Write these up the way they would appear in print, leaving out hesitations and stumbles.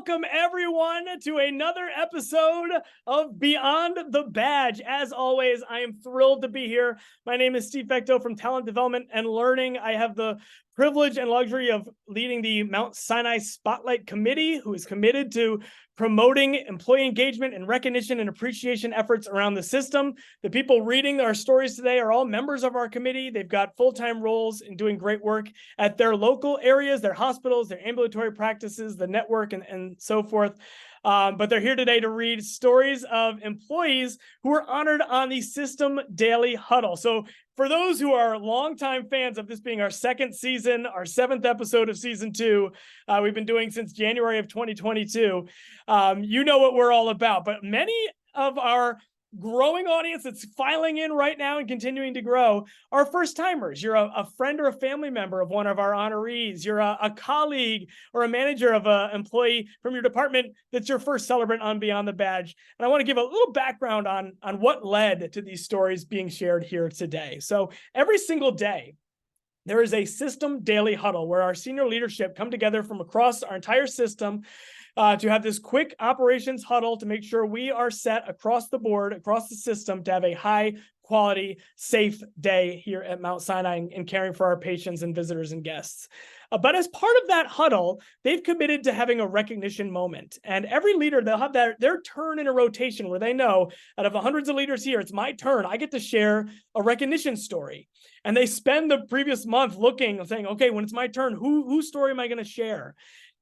welcome everyone to another episode of Beyond the Badge. As always, I am thrilled to be here. My name is Steve Fecteau from Talent Development and Learning. I have the privilege and luxury of leading the Mount Sinai Spotlight Committee, who is committed to promoting employee engagement and recognition and appreciation efforts around the system. The people reading our stories today are all members of our committee. They've got full-time roles in doing great work at their local areas, their hospitals, their ambulatory practices, the network, and so forth. But they're here today to read stories of employees who were honored on the System Daily Huddle. So for those who are longtime fans of this being our second season, our 7th episode of season 2, we've been doing since January of 2022, you know what we're all about. But many of our growing audience that's filing in right now and continuing to grow are first timers. You're a friend or a family member of one of our honorees. You're a colleague or a manager of an employee from your department that's your first celebrant on Beyond the Badge. And I want to give a little background on what led to these stories being shared here today. So every single day, there is a System Daily Huddle where our senior leadership come together from across our entire system to have this quick operations huddle to make sure we are set across the board, across the system, to have a high quality, safe day here at Mount Sinai and caring for our patients and visitors and guests. But as part of that huddle, they've committed to having a recognition moment. And every leader, they'll have their turn in a rotation where they know out of hundreds of leaders here, it's my turn. I get to share a recognition story. And they spend the previous month looking and saying, okay, when it's my turn, whose story am I going to share?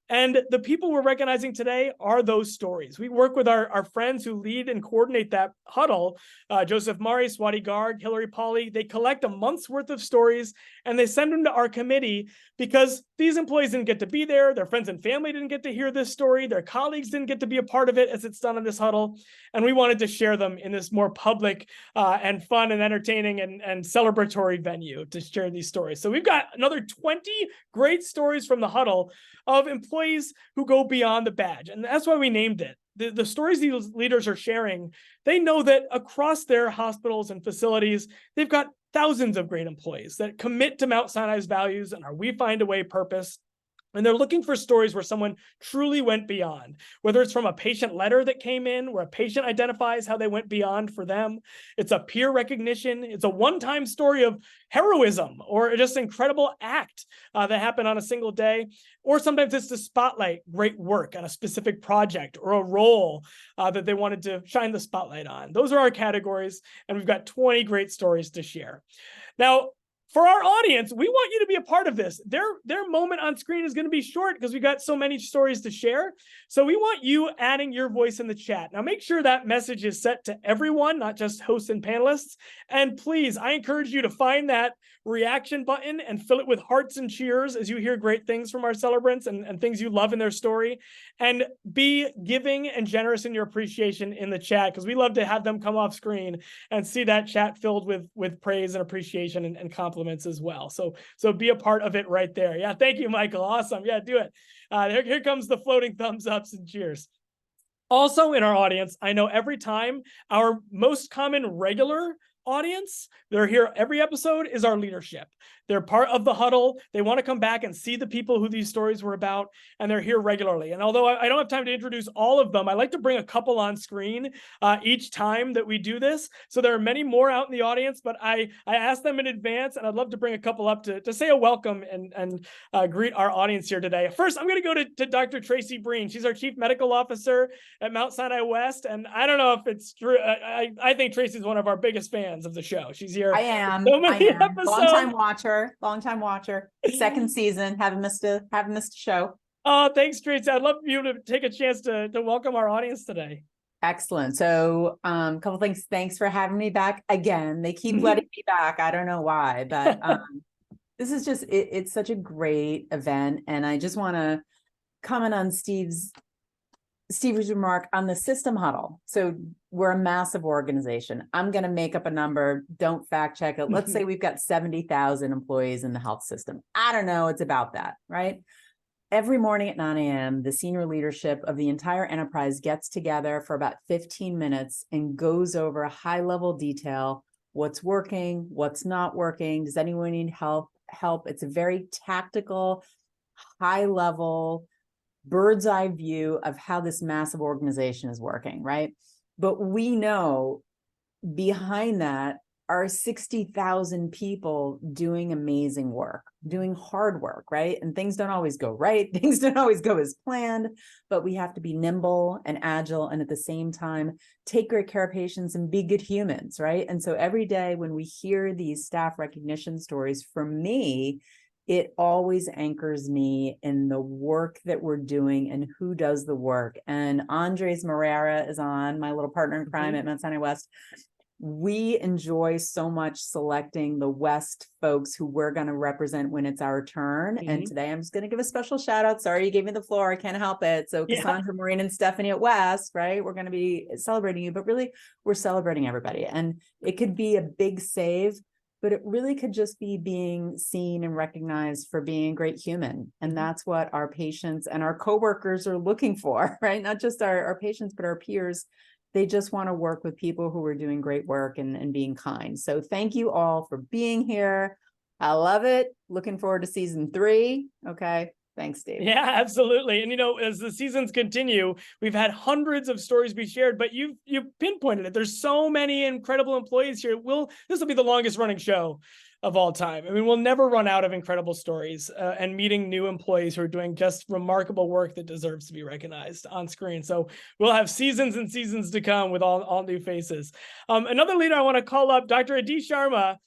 And the people we're recognizing today are those stories. We work with our friends who lead and coordinate that huddle, Joseph Murray, Swati Garg, Hillary Pauly. They collect a month's worth of stories and they send them to our committee because these employees didn't get to be there. Their friends and family didn't get to hear this story. Their colleagues didn't get to be a part of it as it's done in this huddle. And we wanted to share them in this more public and fun and entertaining and celebratory venue to share these stories. So we've got another 20 great stories from the huddle of employees who go beyond the badge. And that's why we named it. The stories these leaders are sharing, they know that across their hospitals and facilities, they've got thousands of great employees that commit to Mount Sinai's values and our We Find a Way purpose. And they're looking for stories where someone truly went beyond, whether it's from a patient letter that came in, where a patient identifies how they went beyond for them. It's a peer recognition. It's a one-time story of heroism or just incredible act that happened on a single day. Or sometimes it's to spotlight great work on a specific project or a role that they wanted to shine the spotlight on. Those are our categories, and we've got 20 great stories to share. Now, for our audience, we want you to be a part of this. Their moment on screen is going to be short because we've got so many stories to share. So we want you adding your voice in the chat. Now make sure that message is set to everyone, not just hosts and panelists. And please, I encourage you to find that reaction button and fill it with hearts and cheers as you hear great things from our celebrants and things you love in their story. And be giving and generous in your appreciation in the chat because we love to have them come off screen and see that chat filled with praise and appreciation and compliments as well. So be a part of it right there. Yeah, thank you, Michael. Awesome. Yeah, do it. Here comes the floating thumbs ups and cheers. Also in our audience, I know every time our most common regular audience, they're here every episode, is our leadership. They're part of the huddle. They want to come back and see the people who these stories were about, and they're here regularly. And although I don't have time to introduce all of them, I like to bring a couple on screen each time that we do this. So there are many more out in the audience, but I asked them in advance, and I'd love to bring a couple up to say a welcome and greet our audience here today. First, I'm going to go to Dr. Tracy Breen. She's our Chief Medical Officer at Mount Sinai West, and I don't know if it's true. I think Tracy's one of our biggest fans of the show. She's here. I am. So many episodes. Long time watcher. Second season. Haven't missed a show. Oh, thanks, Tracy. I'd love you to take a chance to welcome our audience today. Excellent. So, a couple things. Thanks for having me back again. They keep letting me back. I don't know why, but this is just it's such a great event, and I just want to comment on Steve's remark on the system huddle. So we're a massive organization. I'm going to make up a number. Don't fact check it. Let's say we've got 70,000 employees in the health system. I don't know. It's about that, right? Every morning at 9 a.m., the senior leadership of the entire enterprise gets together for about 15 minutes and goes over a high-level detail. What's working? What's not working? Does anyone need help? It's a very tactical, high-level bird's eye view of how this massive organization is working, right? But we know behind that are 60,000 people doing amazing work, doing hard work, right? And things don't always go right. Things don't always go as planned, but we have to be nimble and agile, and at the same time, take great care of patients and be good humans, right? And so every day when we hear these staff recognition stories, for me, it always anchors me in the work that we're doing and who does the work. And Andres Moreira is on, my little partner in crime at Mount Sinai West. We enjoy so much selecting the West folks who we're going to represent when it's our turn. And today I'm just going to give a special shout out. Sorry, you gave me the floor. I can't help it. So Cassandra, Maureen, and Stephanie at West, right? We're going to be celebrating you, but really we're celebrating everybody. And it could be a big save, but it really could just be being seen and recognized for being a great human. And that's what our patients and our coworkers are looking for, right? Not just our patients, but our peers. They just want to work with people who are doing great work and being kind. So thank you all for being here. I love it. Looking forward to season 3. Okay. Thanks, Dave. Yeah, absolutely. And, as the seasons continue, we've had hundreds of stories be shared, but you've pinpointed it. There's so many incredible employees here. This will be the longest running show of all time. I mean, we'll never run out of incredible stories and meeting new employees who are doing just remarkable work that deserves to be recognized on screen. So we'll have seasons and seasons to come with all new faces. Another leader I want to call up, Dr. Adi Sharma,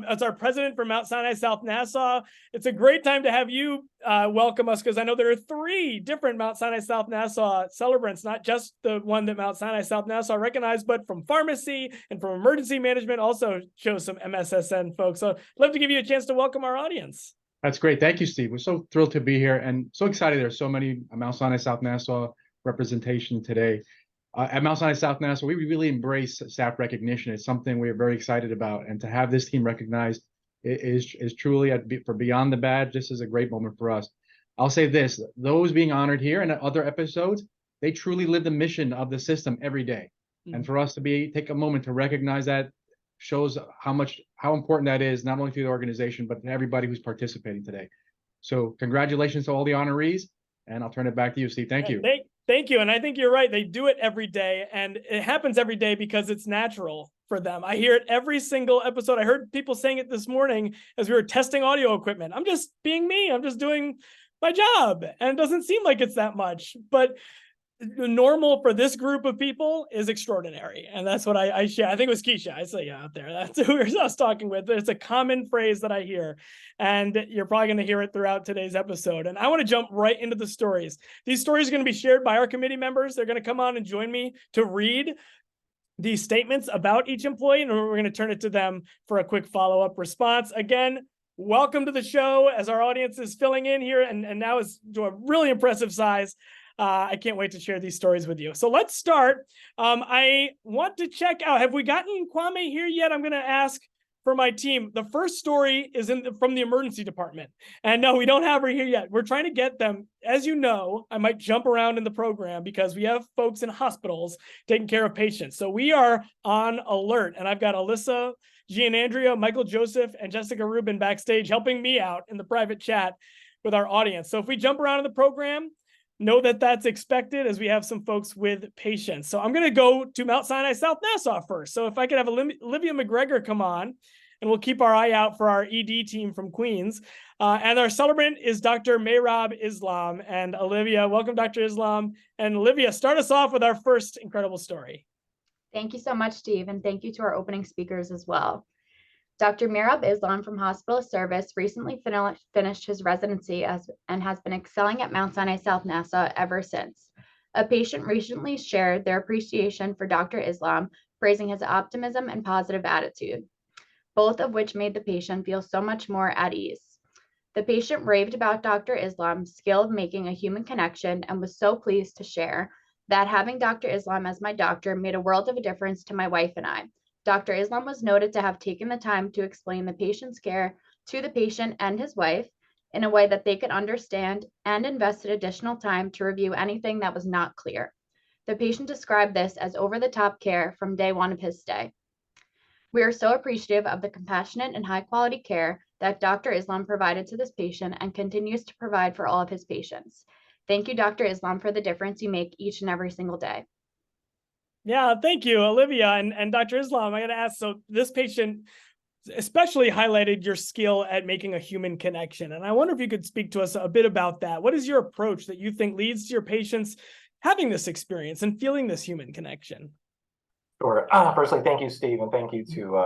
as our president for Mount Sinai South Nassau. It's a great time to have you welcome us, because I know there are 3 different Mount Sinai South Nassau celebrants, not just the one that Mount Sinai South Nassau recognized, but from pharmacy and from emergency management also shows some MSSN folks. So I'd love to give you a chance to welcome our audience. That's great. Thank you, Steve. We're so thrilled to be here and so excited. There's so many Mount Sinai South Nassau representation today. At Mount Sinai South Nassau, we really embrace staff recognition. It's something we're very excited about. And to have this team recognized is truly, for Beyond the Badge, this is a great moment for us. I'll say this, those being honored here and other episodes, they truly live the mission of the system every day. And for us to take a moment to recognize that shows how important that is, not only to the organization, but to everybody who's participating today. So congratulations to all the honorees, and I'll turn it back to you, Steve. Thank you. Thank you. And I think you're right. They do it every day, and it happens every day because it's natural for them. I hear it every single episode. I heard people saying it this morning as we were testing audio equipment. I'm just being me. I'm just doing my job. And it doesn't seem like it's that much, but the normal for this group of people is extraordinary. And that's what I share. I think it was Keisha. I say out there. That's who I was talking with. It's a common phrase that I hear. And you're probably going to hear it throughout today's episode. And I want to jump right into the stories. These stories are going to be shared by our committee members. They're going to come on and join me to read these statements about each employee. And we're going to turn it to them for a quick follow-up response. Again, welcome to the show as our audience is filling in here and now is to a really impressive size. I can't wait to share these stories with you. So let's start. I want to check out, have we gotten Kwame here yet? I'm going to ask for my team. The first story is from the emergency department. And no, we don't have her here yet. We're trying to get them. As you know, I might jump around in the program because we have folks in hospitals taking care of patients. So we are on alert. And I've got Alyssa, Gianandrea, Michael Joseph, and Jessica Rubin backstage helping me out in the private chat with our audience. So if we jump around in the program, know that that's expected as we have some folks with patients. So I'm going to go to Mount Sinai South Nassau first. So if I could have Olivia McGregor come on, and we'll keep our eye out for our ED team from Queens. And our celebrant is Dr. Mehrab Islam. And Olivia, welcome, Dr. Islam. And Olivia, start us off with our first incredible story. Thank you so much, Steve. And thank you to our opening speakers as well. Dr. Mehrab Islam from Hospital Service recently finished his residency and has been excelling at Mount Sinai South Nassau ever since. A patient recently shared their appreciation for Dr. Islam, praising his optimism and positive attitude, both of which made the patient feel so much more at ease. The patient raved about Dr. Islam's skill of making a human connection and was so pleased to share that having Dr. Islam as my doctor made a world of a difference to my wife and I. Dr. Islam was noted to have taken the time to explain the patient's care to the patient and his wife in a way that they could understand and invested additional time to review anything that was not clear. The patient described this as over-the-top care from day one of his stay. We are so appreciative of the compassionate and high-quality care that Dr. Islam provided to this patient and continues to provide for all of his patients. Thank you, Dr. Islam, for the difference you make each and every single day. Yeah, thank you, Olivia and Dr. Islam. I got to ask, so this patient especially highlighted your skill at making a human connection. And I wonder if you could speak to us a bit about that. What is your approach that you think leads to your patients having this experience and feeling this human connection? Sure. Firstly, thank you, Steve, and thank you to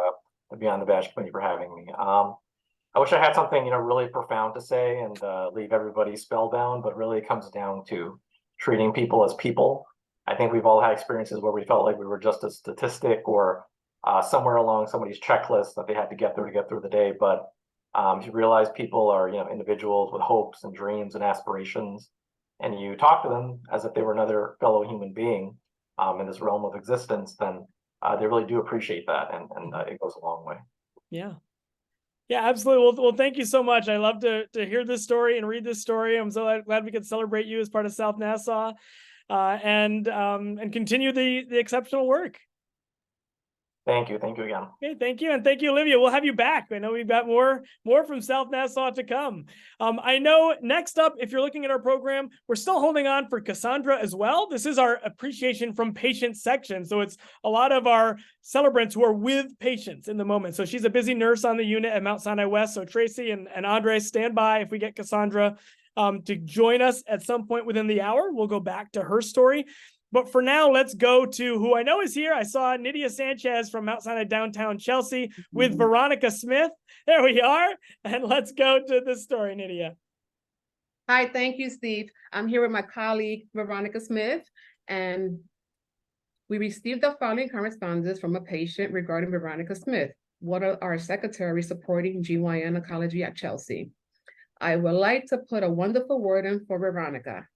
the Beyond the Badge Committee for having me. I wish I had something, really profound to say and leave everybody spellbound, but really it comes down to treating people as people. I think we've all had experiences where we felt like we were just a statistic or somewhere along somebody's checklist that they had to get through the day. But you realize people are, individuals with hopes and dreams and aspirations, and you talk to them as if they were another fellow human being in this realm of existence, then they really do appreciate that, and it goes a long way. Yeah. Yeah, absolutely. Well, thank you so much. I love to hear this story and read this story. I'm so glad we could celebrate you as part of South Nassau, and continue the exceptional work. Thank you again. Okay, thank you, and thank you, Olivia. We'll have you back. I know we've got more from South Nassau to come. I know next up, if you're looking at our program, we're still holding on for Cassandra as well. This is our appreciation from patients section, so it's a lot of our celebrants who are with patients in the moment. So she's a busy nurse on the unit at Mount Sinai West. So Tracy and Andre, stand by if we get Cassandra to join us at some point within the hour. We'll go back to her story. But for now, let's go to who I know is here. I saw Nydia Sanchez from Mount Sinai downtown Chelsea with Veronica Smith. There we are. And let's go to the story, Nydia. Hi, thank you, Steve. I'm here with my colleague, Veronica Smith, and we received the following correspondence from a patient regarding Veronica Smith, one of our secretaries supporting GYN oncology at Chelsea. I would like to put a wonderful word in for Veronica.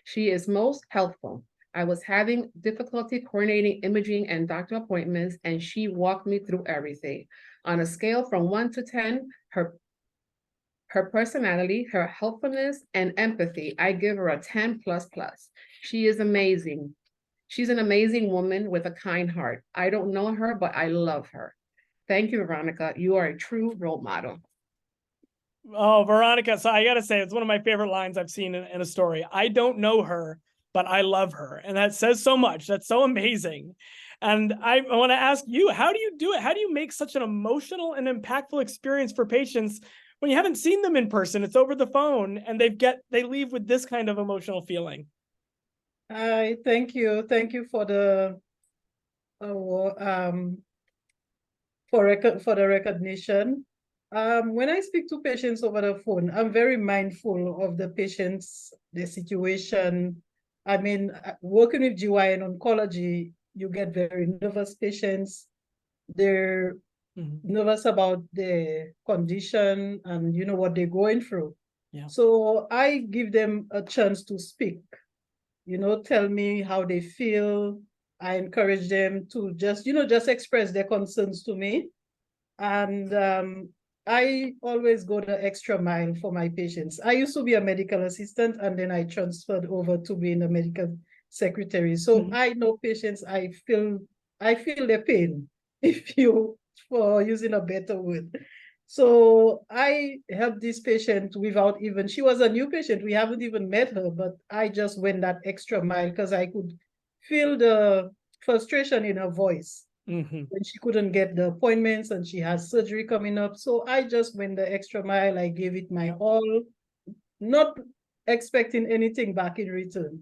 She is most helpful. I was having difficulty coordinating imaging and doctor appointments, and she walked me through everything. On a scale from 1 to 10, her personality, her helpfulness, and empathy, I give her a 10++. She is amazing. She's an amazing woman with a kind heart. I don't know her, but I love her. Thank you, Veronica. You are a true role model. Oh, Veronica, so I got to say, it's one of my favorite lines I've seen in a story. I don't know her, but I love her. And that says so much. That's so amazing. And I want to ask you, how do you do it? How do you make such an emotional and impactful experience for patients when you haven't seen them in person? It's over the phone, and they leave with this kind of emotional feeling. Hi, thank you. Thank you for the recognition. When I speak to patients over the phone, I'm very mindful of the patients, the situation. I mean, working with GYN oncology, you get very nervous patients. They're nervous about the condition and what they're going through. Yeah. So I give them a chance to speak, tell me how they feel. I encourage them to just express their concerns to me. And I always go the extra mile for my patients. I used to be a medical assistant, and then I transferred over to being a medical secretary. So I know patients, I feel their pain, for using a better word. So I helped this patient without she was a new patient. We haven't even met her, but I just went that extra mile because I could feel the frustration in her voice. When she couldn't get the appointments and she has surgery coming up. So I just went the extra mile. I gave it my all, not expecting anything back in return.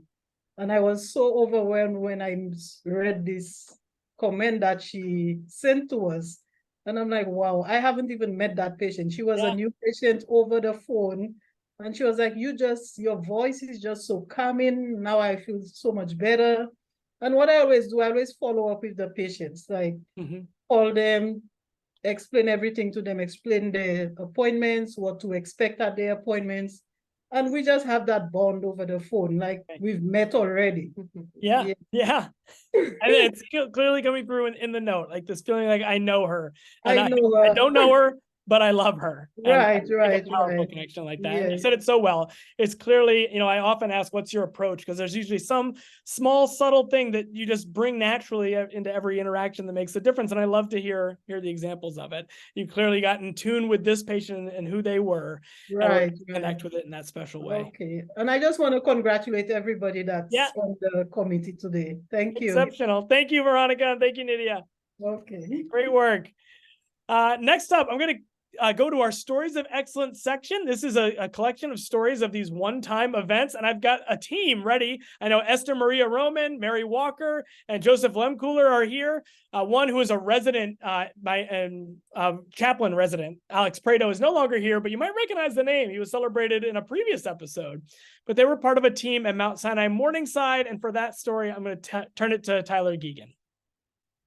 And I was so overwhelmed when I read this comment that she sent to us. And I'm like, wow, I haven't even met that patient. She was a new patient over the phone. And she was like, your voice is just so calming. Now I feel so much better. And what I always do, I always follow up with the patients, like call them, explain everything to them, explain their appointments, what to expect at their appointments. And we just have that bond over the phone, like we've met already. Yeah. And it's clearly coming through in the note, like this feeling like I know her. And I don't know her, but I love her. And Right, I think right, a powerful right. connection like that. And you Yes. said it so well. It's clearly, I often ask, what's your approach? Because there's usually some small, subtle thing that you just bring naturally into every interaction that makes a difference. And I love to hear the examples of it. You clearly got in tune with this patient and who they were, and were Right, able to connect right. with it in that special way. Okay. And I just want to congratulate everybody that's Yeah. on the committee today. Thank you. Exceptional. Thank you, Veronica. And thank you, Nydia. Okay. Great work. Next up, I'm going to go to our Stories of Excellence section. This is a collection of stories of these one-time events, and I've got a team ready. I know Esther Maria Roman, Mary Walker, and Joseph Lemkuhler are here. One who is a resident, chaplain resident, Alex Prado, is no longer here, but you might recognize the name. He was celebrated in a previous episode. But they were part of a team at Mount Sinai Morningside, and for that story, I'm going to turn it to Tyler Geegan.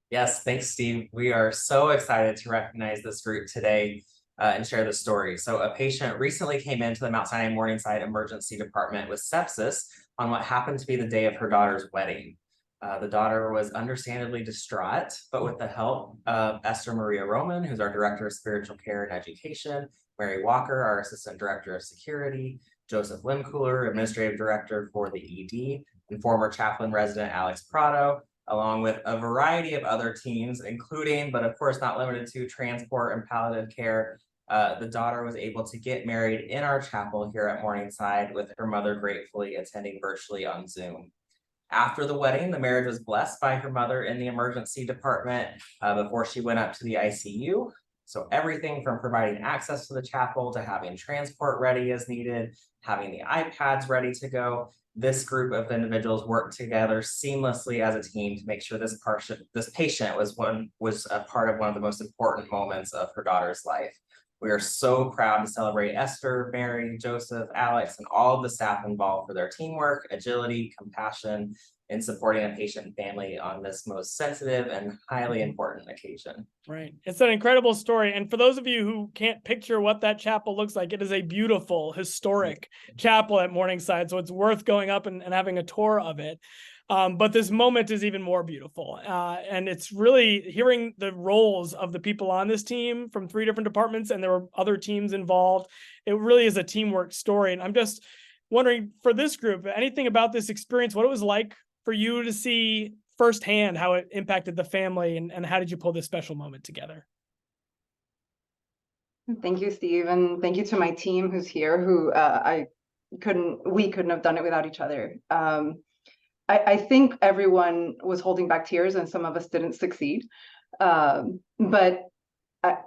Yes, thanks, Steve. We are so excited to recognize this group today and share the story. So a patient recently came into the Mount Sinai Morningside Emergency Department with sepsis on what happened to be the day of her daughter's wedding. The daughter was understandably distraught, but with the help of Esther Maria Roman, who's our Director of Spiritual Care and Education, Mary Walker, our Assistant Director of Security, Joseph Lemkuhler, Administrative Director for the ED, and former chaplain resident Alex Prado, along with a variety of other teams, including, but of course not limited to, transport and palliative care. The daughter was able to get married in our chapel here at Morningside, with her mother gratefully attending virtually on Zoom. After the wedding, the marriage was blessed by her mother in the emergency department before she went up to the ICU. So everything from providing access to the chapel to having transport ready as needed, having the iPads ready to go. This group of individuals worked together seamlessly as a team to make sure this patient was a part of one of the most important moments of her daughter's life. We are so proud to celebrate Esther, Mary, Joseph, Alex, and all of the staff involved for their teamwork, agility, compassion in supporting a patient and family on this most sensitive and highly important occasion. Right. It's an incredible story. And for those of you who can't picture what that chapel looks like, it is a beautiful, historic chapel at Morningside. So it's worth going up and having a tour of it. But this moment is even more beautiful. And it's really hearing the roles of the people on this team from 3 different departments, and there were other teams involved. It really is a teamwork story. And I'm just wondering, for this group, anything about this experience, what it was like for you to see firsthand how it impacted the family, and how did you pull this special moment together? Thank you, Steve, and thank you to my team who's here, who we couldn't have done it without each other. I think everyone was holding back tears, and some of us didn't succeed. But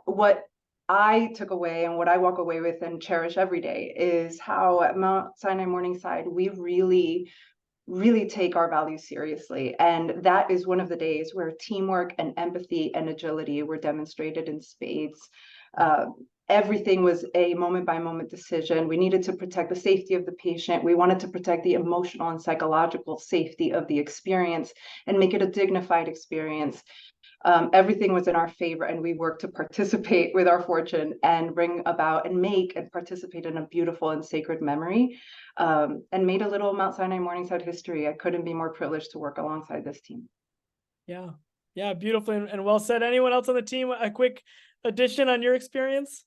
what I took away and what I walk away with and cherish every day is how at Mount Sinai Morningside, we really take our values seriously. And that is one of the days where teamwork and empathy and agility were demonstrated in spades. Everything was a moment by moment decision. We needed to protect the safety of the patient. We wanted to protect the emotional and psychological safety of the experience and make it a dignified experience. Everything was in our favor, and we worked to participate with our fortune and bring about and make and participate in a beautiful and sacred memory, and made a little Mount Sinai Morningside history. I couldn't be more privileged to work alongside this team. Yeah, beautifully and well said. Anyone else on the team, a quick addition on your experience?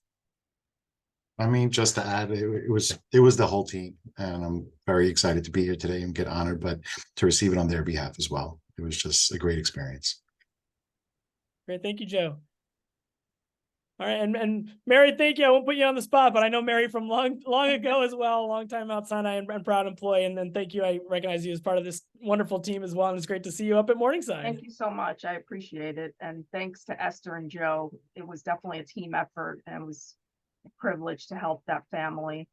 I mean, just to add, it was the whole team, and I'm very excited to be here today and get honored, but to receive it on their behalf as well. It was just a great experience. Great, thank you, Joe. All right, and Mary, thank you. I won't put you on the spot, but I know Mary from long ago as well, long time Mount Sinai and proud employee. And then thank you. I recognize you as part of this wonderful team as well, and it's great to see you up at Morningside. Thank you so much. I appreciate it, and thanks to Esther and Joe. It was definitely a team effort, and it was a privilege to help that family.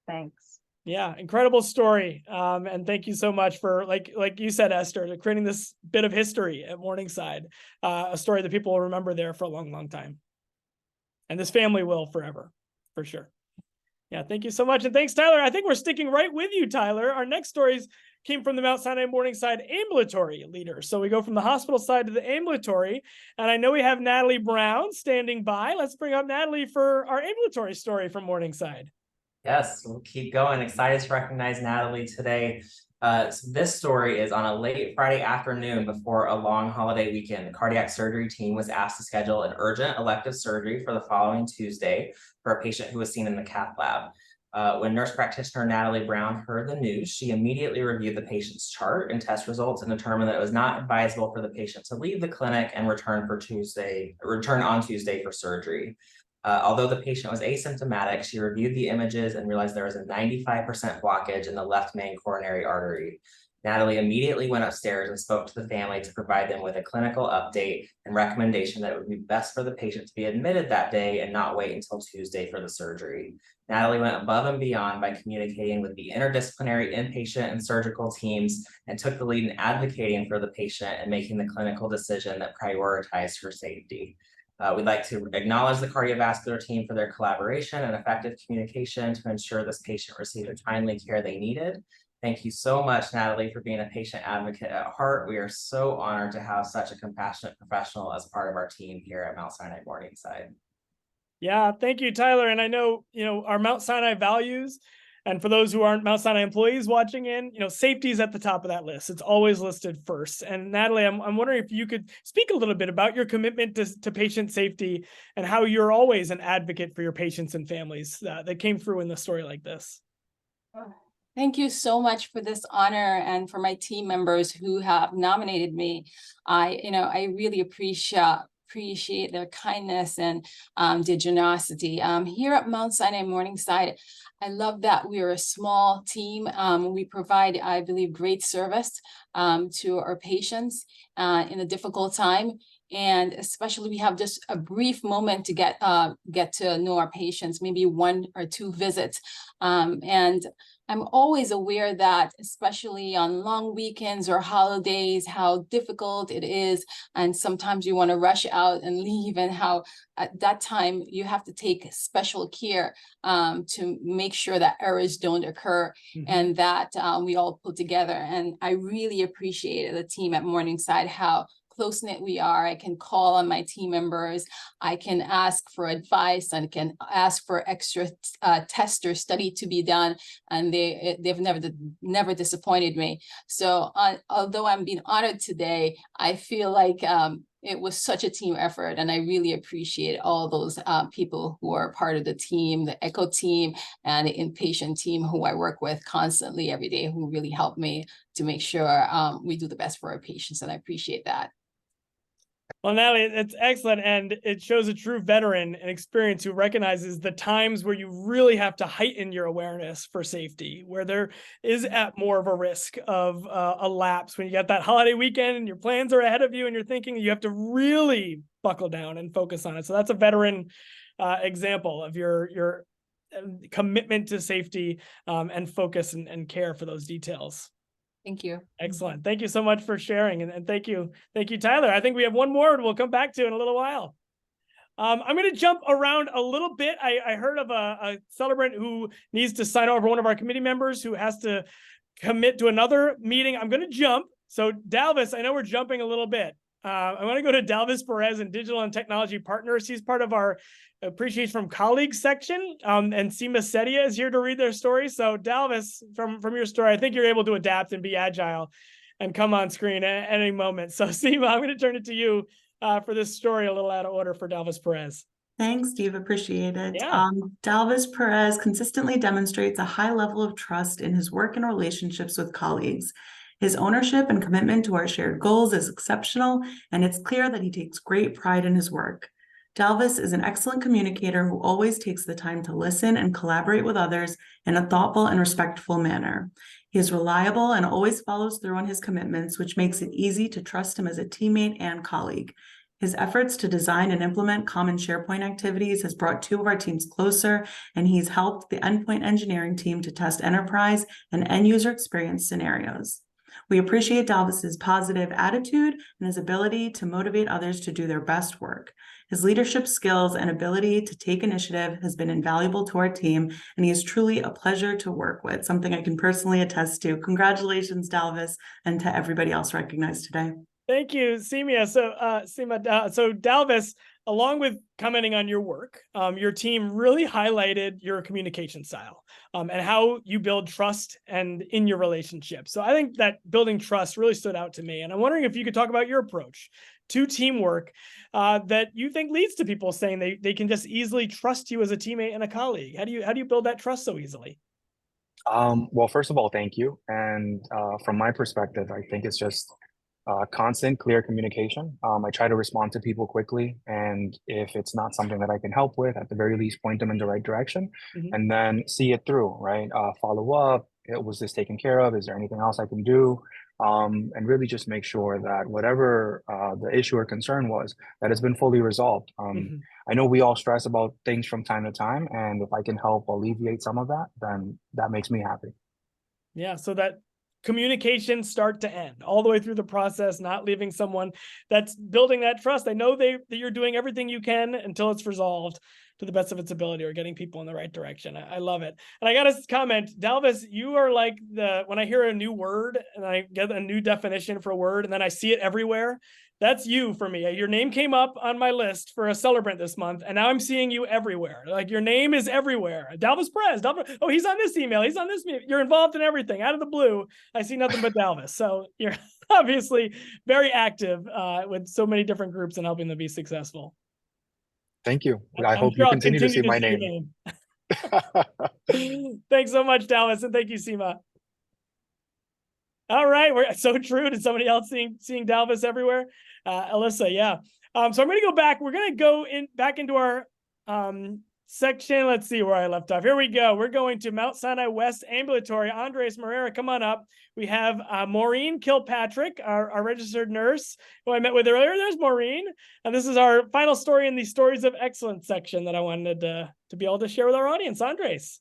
Thanks. Yeah, incredible story. And thank you so much for, like you said, Esther, creating this bit of history at Morningside, a story that people will remember there for a long, long time. And this family will forever, for sure. Yeah, thank you so much. And thanks, Tyler. I think we're sticking right with you, Tyler. Our next stories came from the Mount Sinai Morningside ambulatory leaders. So we go from the hospital side to the ambulatory. And I know we have Natalie Brown standing by. Let's bring up Natalie for our ambulatory story from Morningside. Yes, we'll keep going. Excited to recognize Natalie today. So this story is on a late Friday afternoon before a long holiday weekend. The cardiac surgery team was asked to schedule an urgent elective surgery for the following Tuesday for a patient who was seen in the cath lab. When nurse practitioner Natalie Brown heard the news, she immediately reviewed the patient's chart and test results and determined that it was not advisable for the patient to leave the clinic and return on Tuesday for surgery. Although the patient was asymptomatic, she reviewed the images and realized there was a 95% blockage in the left main coronary artery. Natalie immediately went upstairs and spoke to the family to provide them with a clinical update and recommendation that it would be best for the patient to be admitted that day and not wait until Tuesday for the surgery. Natalie went above and beyond by communicating with the interdisciplinary inpatient and surgical teams and took the lead in advocating for the patient and making the clinical decision that prioritized her safety. We'd like to acknowledge the cardiovascular team for their collaboration and effective communication to ensure this patient received the timely care they needed. Thank you so much, Natalie, for being a patient advocate at heart. We are so honored to have such a compassionate professional as part of our team here at Mount Sinai Morningside. Yeah, thank you, Tyler. And I know, our Mount Sinai values, and for those who aren't Mount Sinai employees watching in, safety is at the top of that list. It's always listed first. And Natalie, I'm wondering if you could speak a little bit about your commitment to patient safety and how you're always an advocate for your patients and families that came through in the story like this. Thank you so much for this honor and for my team members who have nominated me. I really appreciate their kindness and their generosity. Here at Mount Sinai Morningside, I love that we are a small team. We provide, I believe, great service to our patients in a difficult time. And especially we have just a brief moment to get to know our patients, maybe 1 or 2 visits. And I'm always aware that, especially on long weekends or holidays, how difficult it is. And sometimes you want to rush out and leave, and how at that time you have to take special care to make sure that errors don't occur and that we all pull together. And I really appreciated the team at Morningside, how close-knit we are. I can call on my team members. I can ask for advice and can ask for extra test or study to be done, and they've never disappointed me. So although I'm being honored today, I feel like it was such a team effort, and I really appreciate all those people who are part of the team, the ECHO team and the inpatient team who I work with constantly every day, who really help me to make sure we do the best for our patients, and I appreciate that. Well, Natalie, it's excellent, and it shows a true veteran and experience who recognizes the times where you really have to heighten your awareness for safety, where there is at more of a risk of a lapse when you got that holiday weekend and your plans are ahead of you and you're thinking you have to really buckle down and focus on it. So that's a veteran example of your commitment to safety and focus and care for those details. Thank you. Excellent. Thank you so much for sharing. And thank you, Tyler. I think we have one more we'll come back to in a little while. I'm going to jump around a little bit. I heard of a celebrant who needs to sign over, one of our committee members who has to commit to another meeting. I'm going to jump. So Dalvis, I know we're jumping a little bit. I want to go to Dalvis Perez and Digital and Technology Partners. He's part of our Appreciation from Colleagues section, and Seema Setia is here to read their story. So Dalvis, from your story, I think you're able to adapt and be agile and come on screen at any moment. So Seema, I'm going to turn it to you for this story, a little out of order for Dalvis Perez. Thanks, Steve. Appreciate it. Yeah. Dalvis Perez consistently demonstrates a high level of trust in his work and relationships with colleagues. His ownership and commitment to our shared goals is exceptional, and it's clear that he takes great pride in his work. Dalvis is an excellent communicator who always takes the time to listen and collaborate with others in a thoughtful and respectful manner. He is reliable and always follows through on his commitments, which makes it easy to trust him as a teammate and colleague. His efforts to design and implement common SharePoint activities has brought 2 of our teams closer, and he's helped the endpoint engineering team to test enterprise and end-user experience scenarios. We appreciate Dalvis's positive attitude and his ability to motivate others to do their best work. His leadership skills and ability to take initiative has been invaluable to our team, and he is truly a pleasure to work with, something I can personally attest to. Congratulations, Dalvis, and to everybody else recognized today. Thank you, Simia. So Dalvis, along with commenting on your work, your team really highlighted your communication style and how you build trust and in your relationship. So I think that building trust really stood out to me. And I'm wondering if you could talk about your approach to teamwork that you think leads to people saying they can just easily trust you as a teammate and a colleague. How do you build that trust so easily? Well, first of all, thank you. And from my perspective, I think it's just constant, clear communication. I try to respond to people quickly, and if it's not something that I can help with, at the very least, point them in the right direction, and then see it through, right? Follow up. Was this taken care of? Is there anything else I can do? And really just make sure that whatever the issue or concern was, that it's been fully resolved. I know we all stress about things from time to time, and if I can help alleviate some of that, then that makes me happy. Yeah, so that communication start to end, all the way through the process, not leaving someone, that's building that trust. I know that you're doing everything you can until it's resolved to the best of its ability or getting people in the right direction. I love it. And I got to comment, Dalvis, you are like when I hear a new word and I get a new definition for a word and then I see it everywhere, that's you for me. Your name came up on my list for a celebrant this month, and now I'm seeing you everywhere. Like your name is everywhere. Dalvis Perez. Oh, he's on this email. He's on this email. You're involved in everything. Out of the blue, I see nothing but Dalvis. So you're obviously very active with so many different groups and helping them be successful. Thank you. I hope you continue to see my name. Thanks so much, Dalvis, and thank you, Seema. All right, we're so true. Did somebody else seeing Dalvis everywhere? Alyssa, yeah. So I'm going to go back. We're going to go back into our section. Let's see where I left off. Here we go. We're going to Mount Sinai West Ambulatory. Andres Moreira, come on up. We have Maureen Kilpatrick, our registered nurse, who I met with earlier. There's Maureen. And this is our final story in the Stories of Excellence section that I wanted to be able to share with our audience. Andres.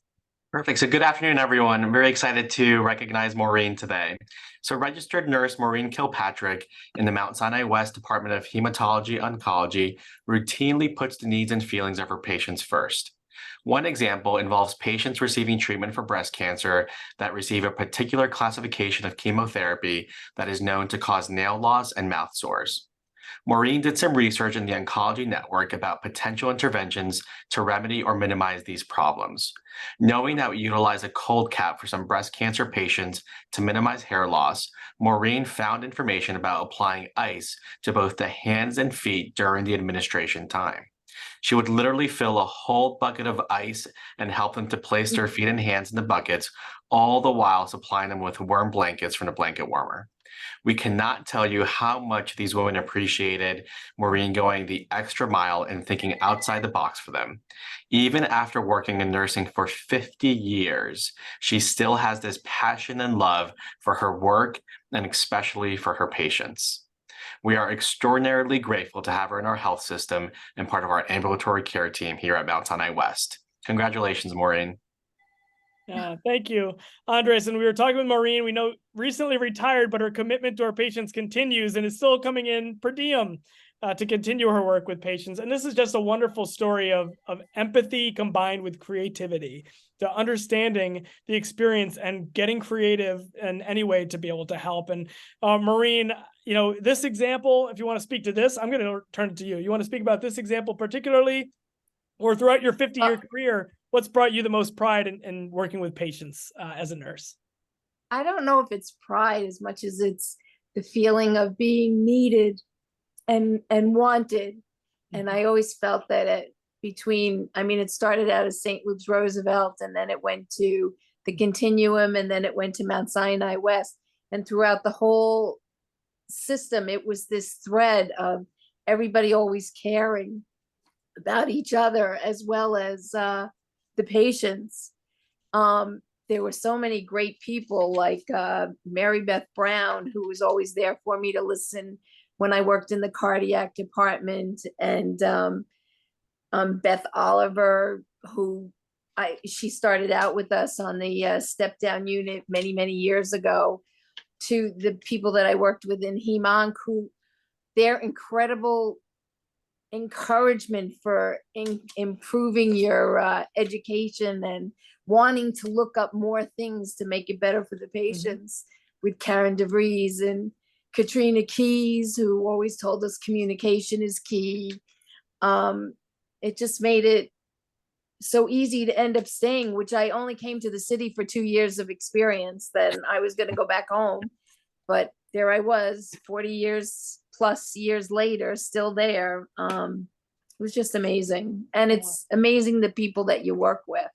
Perfect. So good afternoon, everyone. I'm very excited to recognize Maureen today. So registered nurse Maureen Kilpatrick in the Mount Sinai West Department of Hematology Oncology routinely puts the needs and feelings of her patients first. One example involves patients receiving treatment for breast cancer that receive a particular classification of chemotherapy that is known to cause nail loss and mouth sores. Maureen did some research in the Oncology Network about potential interventions to remedy or minimize these problems. Knowing that we utilize a cold cap for some breast cancer patients to minimize hair loss, Maureen found information about applying ice to both the hands and feet during the administration time. She would literally fill a whole bucket of ice and help them to place their feet and hands in the buckets, all the while supplying them with warm blankets from the blanket warmer. We cannot tell you how much these women appreciated Maureen going the extra mile and thinking outside the box for them. Even after working in nursing for 50 years, she still has this passion and love for her work and especially for her patients. We are extraordinarily grateful to have her in our health system and part of our ambulatory care team here at Mount Sinai West. Congratulations, Maureen. Thank you, Andres. And we were talking with Maureen. We know recently retired, but her commitment to our patients continues and is still coming in per diem to continue her work with patients. And this is just a wonderful story of empathy combined with creativity, to understanding the experience and getting creative in any way to be able to help. And Maureen, you know, this example, if you want to speak to this, I'm going to turn it to you. You want to speak about this example particularly, or throughout your 50-year career, what's brought you the most pride in working with patients as a nurse? I don't know if it's pride as much as it's the feeling of being needed and wanted. And I always felt that it started out as St. Luke's Roosevelt, and then it went to the Continuum, and then it went to Mount Sinai West. And throughout the whole system, it was this thread of everybody always caring about each other as well as the patients. There were so many great people like Mary Beth Brown, who was always there for me to listen when I worked in the cardiac department, and Beth Oliver, she started out with us on the step down unit many years ago, to the people that I worked with in Hemonc, who their incredible encouragement for improving your education and wanting to look up more things to make it better for the patients, with Karen DeVries Katrina Keys, who always told us communication is key. It just made it so easy to end up staying, which I only came to the city for 2 years of experience. Then I was going to go back home, but there I was 40 years plus years later, still there. It was just amazing. And it's amazing the people that you work with.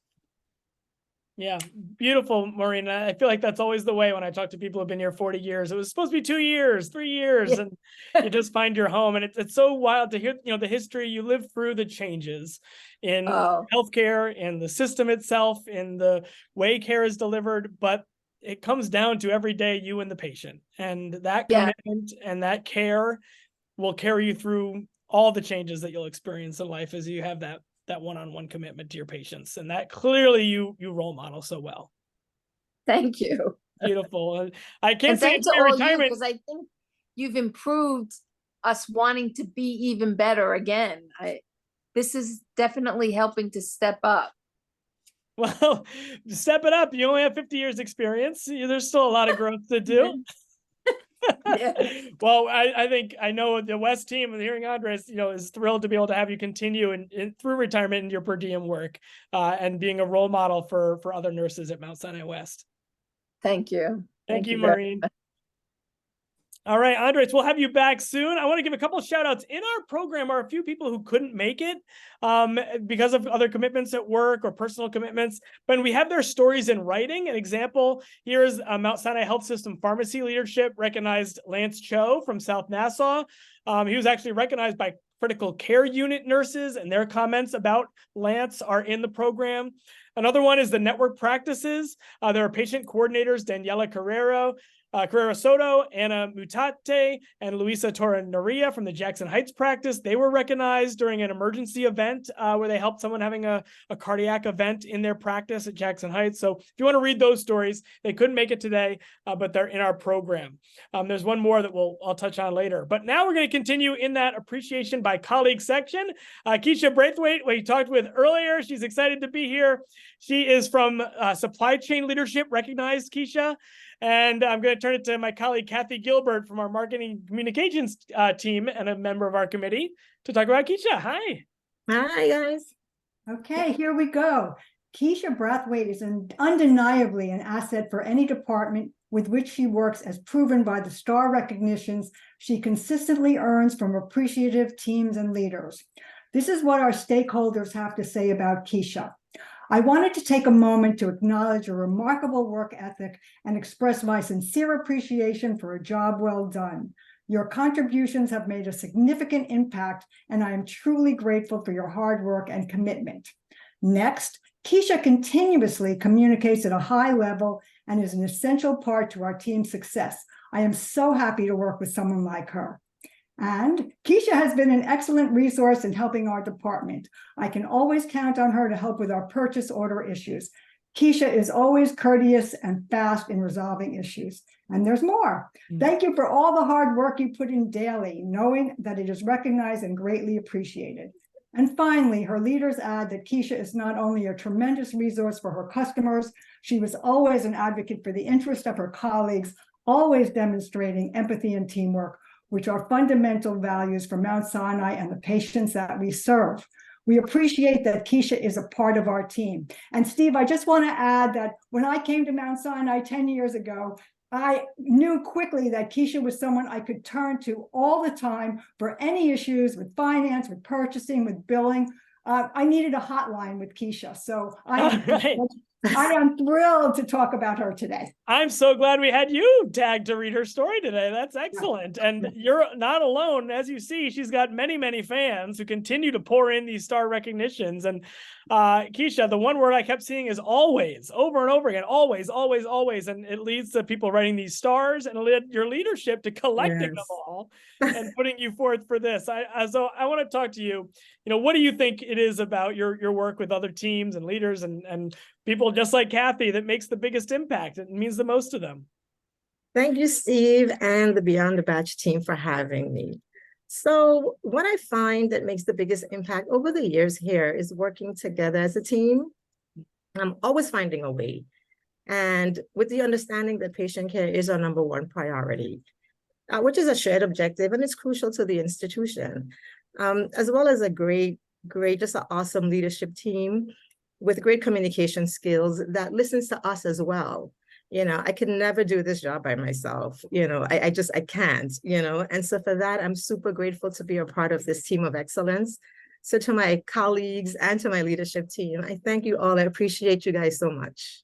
Yeah, beautiful, Maureen. I feel like that's always the way when I talk to people who've been here 40 years. It was supposed to be 2 years, 3 years, Yeah. and you just find your home. And it's so wild to hear, the history. You live through the changes in healthcare, in the system itself, in the way care is delivered, but it comes down to every day you and the patient. And that commitment and that care will carry you through all the changes that you'll experience in life as you have that one-on-one commitment to your patients. And that clearly you role model so well. Thank you. Beautiful. I can't And say thanks it's to my all retirement. you, because I think you've improved us wanting to be even better again. This is definitely helping to step up. Well, step it up. You only have 50 years experience. There's still a lot of growth to do. Yeah. Well, I know the West team and hearing Andres, is thrilled to be able to have you continue and through retirement in your per diem work, and being a role model for other nurses at Mount Sinai West. Thank you. Thank you, very Maureen. much. All right, Andres, we'll have you back soon. I want to give a couple of shout outs. In our program are a few people who couldn't make it because of other commitments at work or personal commitments, but we have their stories in writing. An example here is Mount Sinai Health System pharmacy leadership recognized Lance Cho from South Nassau. He was actually recognized by critical care unit nurses, and their comments about Lance are in the program. Another one is the network practices. There are patient coordinators, Daniela Carrera Soto, Anna Mutate, and Luisa Torrenaria from the Jackson Heights practice. They were recognized during an emergency event where they helped someone having a cardiac event in their practice at Jackson Heights. So if you want to read those stories, they couldn't make it today, but they're in our program. There's one more that I'll touch on later. But now we're going to continue in that appreciation by colleague section. Keisha Braithwaite, we talked with earlier, she's excited to be here. She is from Supply Chain Leadership, recognized Keisha. And I'm going to turn it to my colleague, Kathy Gilbert from our marketing communications team and a member of our committee to talk about Keisha. Hi. Hi, guys. Okay, here we go. Keisha Braithwaite is undeniably an asset for any department with which she works, as proven by the star recognitions she consistently earns from appreciative teams and leaders. This is what our stakeholders have to say about Keisha. I wanted to take a moment to acknowledge her remarkable work ethic and express my sincere appreciation for a job well done. Your contributions have made a significant impact, and I am truly grateful for your hard work and commitment. Next, Keisha continuously communicates at a high level and is an essential part to our team's success. I am so happy to work with someone like her. And Keisha has been an excellent resource in helping our department. I can always count on her to help with our purchase order issues. Keisha is always courteous and fast in resolving issues. And there's more. Thank you for all the hard work you put in daily, knowing that it is recognized and greatly appreciated. And finally, her leaders add that Keisha is not only a tremendous resource for her customers, she was always an advocate for the interest of her colleagues, always demonstrating empathy and teamwork, which are fundamental values for Mount Sinai and the patients that we serve. We appreciate that Keisha is a part of our team. And Steve, I just want to add that when I came to Mount Sinai 10 years ago, I knew quickly that Keisha was someone I could turn to all the time for any issues with finance, with purchasing, with billing. I needed a hotline with Keisha. So I am thrilled to talk about her today. I'm so glad we had you tagged to read her story today. That's excellent. And you're not alone. As you see, she's got many, many fans who continue to pour in these star recognitions. And Keisha, the one word I kept seeing is always, over and over again, always, always, always. And it leads to people writing these stars and your leadership to collecting them all and putting you forth for this. So I want to talk to you. What do you think it is about your work with other teams and leaders and people just like Kathy that makes the biggest impact? It means the most to them. Thank you, Steve, and the Beyond the Badge team for having me. So what I find that makes the biggest impact over the years here is working together as a team. I'm always finding a way. And with the understanding that patient care is our #1 priority. which is a shared objective, and it's crucial to the institution, as well as a great, just an awesome leadership team with great communication skills that listens to us as well. I can never do this job by myself. I can't, and so for that, I'm super grateful to be a part of this team of excellence. So to my colleagues and to my leadership team, I thank you all. I appreciate you guys so much.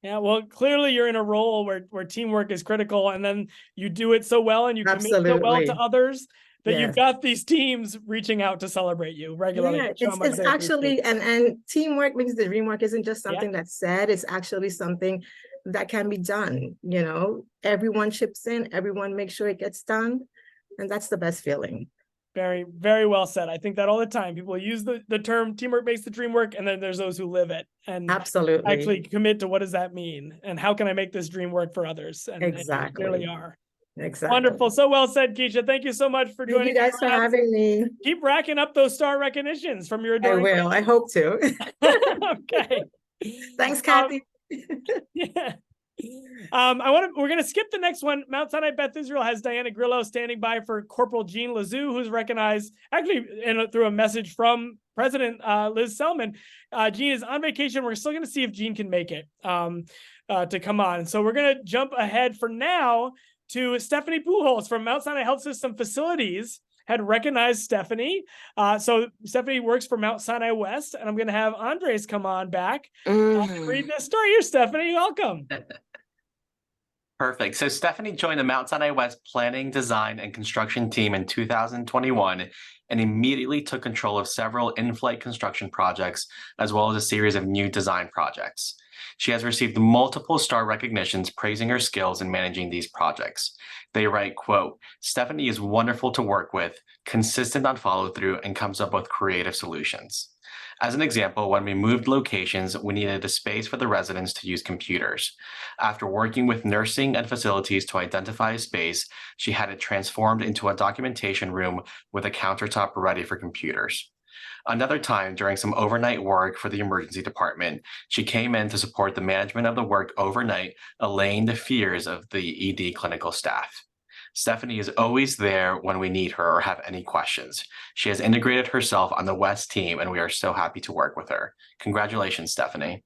Yeah, well, clearly you're in a role where teamwork is critical, and then you do it so well and you commit so well to others that you've got these teams reaching out to celebrate you regularly. Yeah, it's actually, and teamwork makes the dream work isn't just something that's said, it's actually something that can be done. Everyone chips in, everyone makes sure it gets done. And that's the best feeling. Very, very well said. I think that all the time. People use the term teamwork makes the dream work, and then there's those who live it and absolutely actually commit to what does that mean and how can I make this dream work for others? And exactly. And you clearly are. Exactly. Wonderful. So well said, Keisha. Thank you so much for joining. Thank you guys for having me. Keep racking up those star recognitions from your adoring. I will. I hope to. Okay. Thanks, Kathy. Yeah. We're going to skip the next one. Mount Sinai Beth Israel has Diana Grillo standing by for Corporal Jean Lazou, who's recognized actually through a message from President Liz Selman. Jean is on vacation. We're still going to see if Jean can make it to come on. So we're going to jump ahead for now to Stephanie Pujols from Mount Sinai Health System Facilities. Had recognized Stephanie. So Stephanie works for Mount Sinai West, and I'm going to have Andres come on back to read this story. Here, Stephanie, welcome. Perfect. So Stephanie joined the Mount Sinai West planning, design, and construction team in 2021 and immediately took control of several in-flight construction projects, as well as a series of new design projects. She has received multiple star recognitions praising her skills in managing these projects. They write, quote, "Stephanie is wonderful to work with, consistent on follow-through, and comes up with creative solutions." As an example, when we moved locations, we needed a space for the residents to use computers. After working with nursing and facilities to identify a space, she had it transformed into a documentation room with a countertop ready for computers. Another time, during some overnight work for the emergency department, she came in to support the management of the work overnight, allaying the fears of the ED clinical staff. Stephanie is always there when we need her or have any questions. She has integrated herself on the West team, and we are so happy to work with her. Congratulations, Stephanie.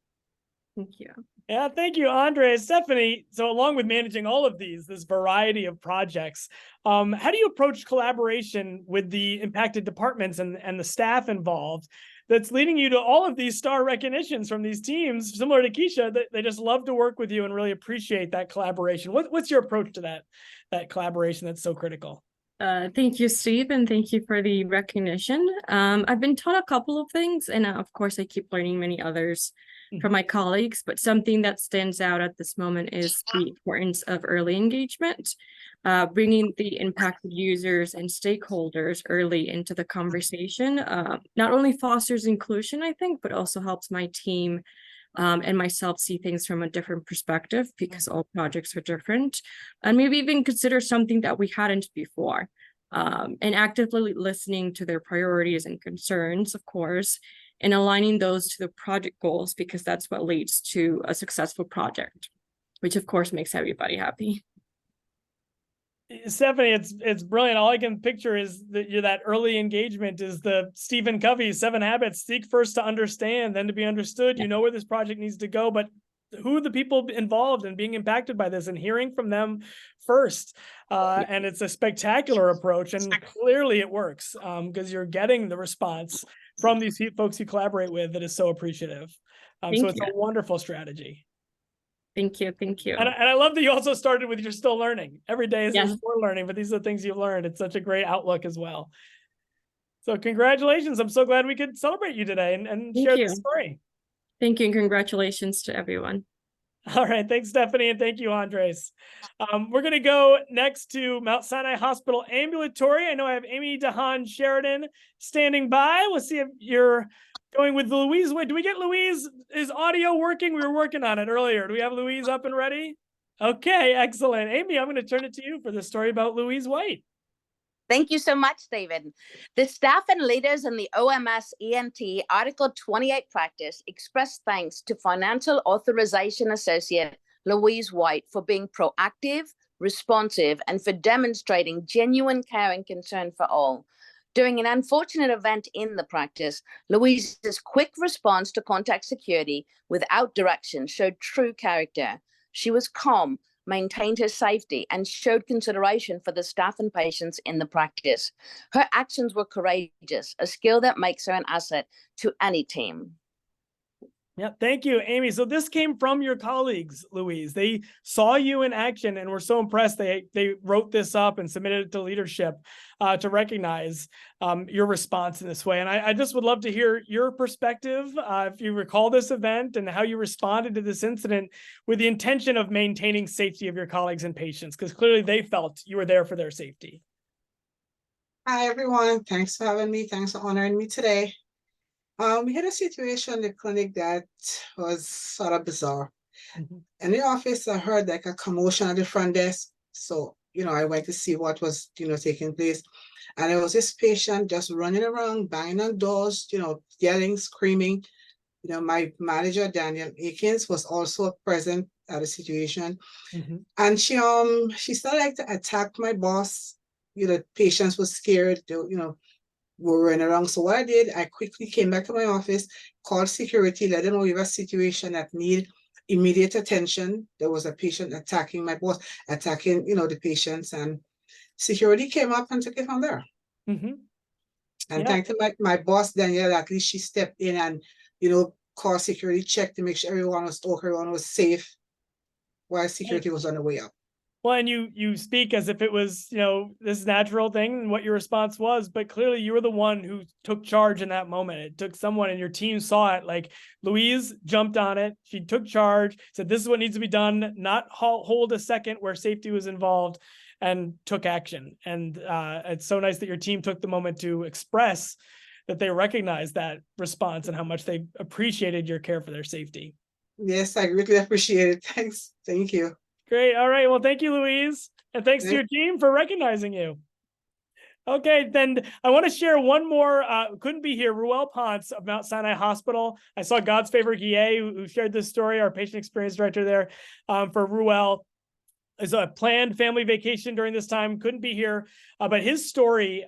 Thank you. Yeah, thank you, Andre. Stephanie, so along with managing all of this variety of projects, how do you approach collaboration with the impacted departments and the staff involved that's leading you to all of these star recognitions from these teams, similar to Keisha, that they just love to work with you and really appreciate that collaboration? What's your approach to that collaboration that's so critical? Thank you, Steve, and thank you for the recognition. I've been taught a couple of things, and of course, I keep learning many others from my colleagues, but something that stands out at this moment is the importance of early engagement, bringing the impacted users and stakeholders early into the conversation. Not only fosters inclusion, I think, but also helps my team and myself see things from a different perspective, because all projects are different, and maybe even consider something that we hadn't before, and actively listening to their priorities and concerns, of course, and aligning those to the project goals, because that's what leads to a successful project, which of course makes everybody happy. Stephanie, it's brilliant. All I can picture is that early engagement is the Stephen Covey 7 Habits: seek first to understand, then to be understood. You know where this project needs to go, but who are the people involved and being impacted by this, and hearing from them first. And it's a spectacular approach, and clearly it works because you're getting the response from these folks you collaborate with that is so appreciative. So it's a wonderful strategy. Thank you. Thank you. And I love that you also started with you're still learning. Every day is more learning, but these are the things you've learned. It's such a great outlook as well. So congratulations. I'm so glad we could celebrate you today and share the story. Thank you, and congratulations to everyone. All right. Thanks, Stephanie, and thank you, Andres. We're going to go next to Mount Sinai Hospital Ambulatory. I know I have Amy DeHaan Sheridan standing by. We'll see if you're going with Louise. Wait, do we get Louise? Is audio working? We were working on it earlier. Do we have Louise up and ready? Okay, excellent. Amy, I'm going to turn it to you for the story about Louise White. Thank you so much, David. The staff and leaders in the OMS ENT Article 28 practice express thanks to Financial Authorization Associate Louise White for being proactive, responsive, and for demonstrating genuine care and concern for all. During an unfortunate event in the practice, Louise's quick response to contact security without direction showed true character. She was calm, maintained her safety, and showed consideration for the staff and patients in the practice. Her actions were courageous, a skill that makes her an asset to any team. Yeah, thank you, Amy. So this came from your colleagues, Louise. They saw you in action and were so impressed. They wrote this up and submitted it to leadership to recognize your response in this way. And I just would love to hear your perspective, if you recall this event and how you responded to this incident with the intention of maintaining safety of your colleagues and patients, because clearly they felt you were there for their safety. Hi, everyone. Thanks for having me. Thanks for honoring me today. We had a situation in the clinic that was sort of bizarre. In the office, I heard like a commotion at the front desk. So, I went to see what was, taking place. And there was this patient just running around, banging on doors, yelling, screaming. My manager, Daniel Akins, was also present at the situation. And she started like to attack my boss. Patients were scared, were running around. So what I did, I quickly came back to my office, called security, let them know we have a situation that need immediate attention. There was a patient attacking my boss, attacking, the patients, and security came up and took it from there. And thanks to my boss, Danielle, at least she stepped in and, called security, check to make sure everyone was safe while security was on the way up. Well, and you speak as if it was, this natural thing and what your response was, but clearly you were the one who took charge in that moment. It took someone and your team saw it. Like Louise jumped on it. She took charge, said, this is what needs to be done, not hold a second where safety was involved, and took action. And it's so nice that your team took the moment to express that they recognized that response and how much they appreciated your care for their safety. Yes, I greatly appreciate it. Thanks. Thank you. Great. All right. Well, thank you, Louise. And thanks to your team for recognizing you. Okay, then I want to share one more, couldn't be here, Ruel Ponce of Mount Sinai Hospital. I saw God's Favor Guillet, who shared this story, our patient experience director there for Ruel. Is a planned family vacation during this time, couldn't be here, but his story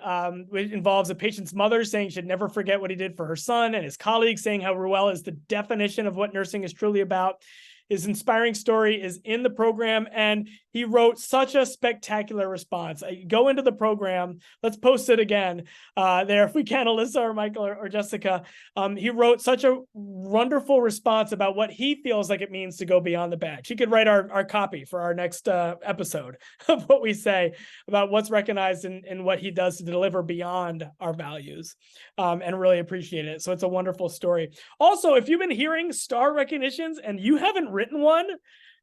involves a patient's mother saying she'd never forget what he did for her son, and his colleagues saying how Ruel is the definition of what nursing is truly about. His inspiring story is in the program, and he wrote such a spectacular response. Go into the program. Let's post it again there if we can, Alyssa or Michael or Jessica. He wrote such a wonderful response about what he feels like it means to go beyond the badge. He could write our copy for our next episode of what we say about what's recognized and what he does to deliver beyond our values, and really appreciate it. So it's a wonderful story. Also, if you've been hearing star recognitions and you haven't written one,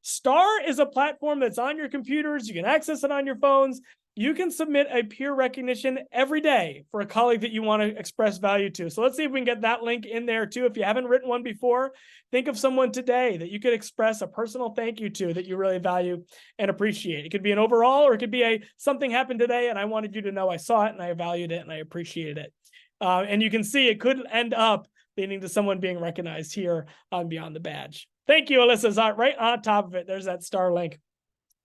STAR is a platform that's on your computers. You can access it on your phones. You can submit a peer recognition every day for a colleague that you want to express value to. So let's see if we can get that link in there too. If you haven't written one before, think of someone today that you could express a personal thank you to that you really value and appreciate. It could be an overall, or it could be something happened today and I wanted you to know I saw it and I valued it and I appreciated it. And you can see it could end up leading to someone being recognized here on Beyond the Badge. Thank you, Alyssa. Right on top of it, there's that star link.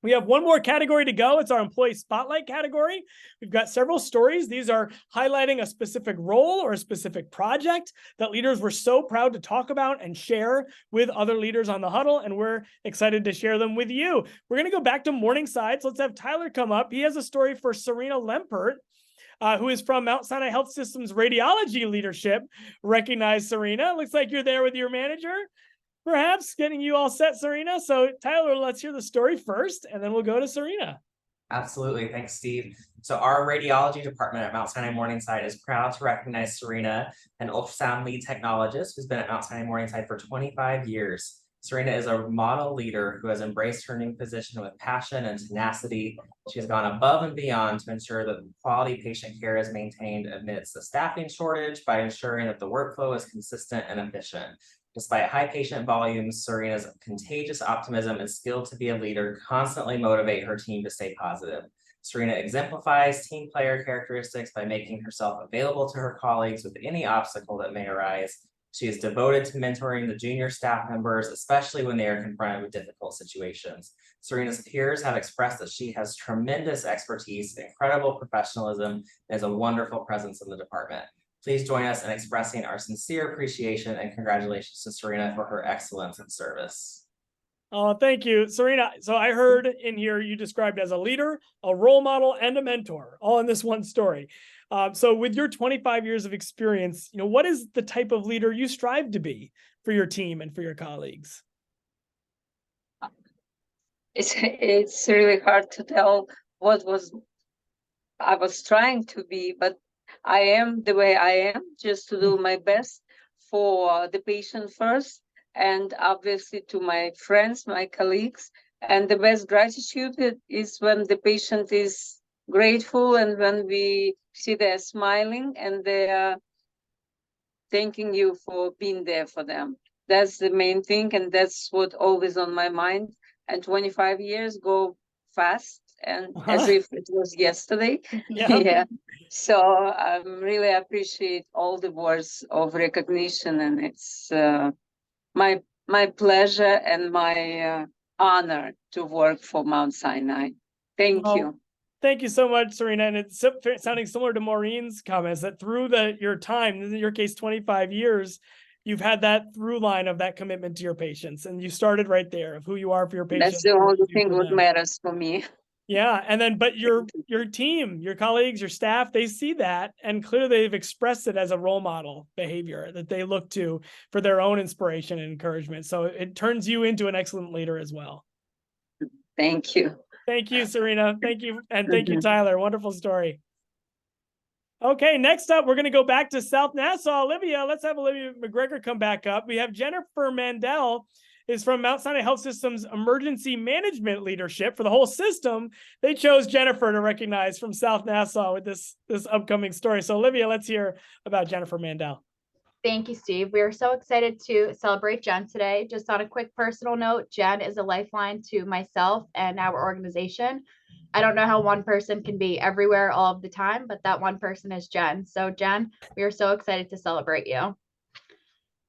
We have one more category to go. It's our employee spotlight category. We've got several stories. These are highlighting a specific role or a specific project that leaders were so proud to talk about and share with other leaders on the huddle, and we're excited to share them with you. We're going to go back to Morningside. So let's have Tyler come up. He has a story for Serena Lempert, who is from Mount Sinai Health System's radiology leadership. Recognize Serena. Looks like you're there with your manager. Perhaps getting you all set, Serena. So Tyler, let's hear the story first, and then we'll go to Serena. Absolutely. Thanks, Steve. So our radiology department at Mount Sinai Morningside is proud to recognize Serena, an ultrasound lead technologist who's been at Mount Sinai Morningside for 25 years. Serena is a model leader who has embraced her new position with passion and tenacity. She has gone above and beyond to ensure that quality patient care is maintained amidst the staffing shortage by ensuring that the workflow is consistent and efficient. Despite high patient volumes, Serena's contagious optimism and skill to be a leader constantly motivate her team to stay positive. Serena exemplifies team player characteristics by making herself available to her colleagues with any obstacle that may arise. She is devoted to mentoring the junior staff members, especially when they are confronted with difficult situations. Serena's peers have expressed that she has tremendous expertise, incredible professionalism, and is a wonderful presence in the department. Please join us in expressing our sincere appreciation and congratulations to Serena for her excellence and service. Oh, thank you, Serena. So I heard in here you described as a leader, a role model, and a mentor, all in this one story. So with your 25 years of experience, what is the type of leader you strive to be for your team and for your colleagues? It's really hard to tell what I was trying to be, but I am the way I am, just to do my best for the patient first, and obviously to my friends, my colleagues. And the best gratitude is when the patient is grateful and when we see they're smiling and they're thanking you for being there for them. That's the main thing, and that's what always on my mind. And 25 years go fast, and as if it was yesterday. Yeah. So I really appreciate all the words of recognition, and it's my pleasure and my honor to work for Mount Sinai. Thank you. Thank you so much, Serena. And it's sounding similar to Maureen's comments that through your time, in your case, 25 years, you've had that through line of that commitment to your patients. And you started right there of who you are for your patients. That's the only thing that matters for me. Yeah. And then, but your team, your colleagues, your staff, they see that, and clearly they've expressed it as a role model behavior that they look to for their own inspiration and encouragement. So it turns you into an excellent leader as well. Thank you. Thank you, Serena. Thank you. And thank you, Tyler. Wonderful story. Okay, next up, we're going to go back to South Nassau. Olivia, let's have Olivia McGregor come back up. We have Jennifer Mandel is from Mount Sinai Health System's emergency management leadership for the whole system. They chose Jennifer to recognize from South Nassau with this upcoming story. So Olivia, let's hear about Jennifer Mandel. Thank you, Steve. We are so excited to celebrate Jen today. Just on a quick personal note, Jen is a lifeline to myself and our organization. I don't know how one person can be everywhere all of the time, but that one person is Jen. So Jen, we are so excited to celebrate you.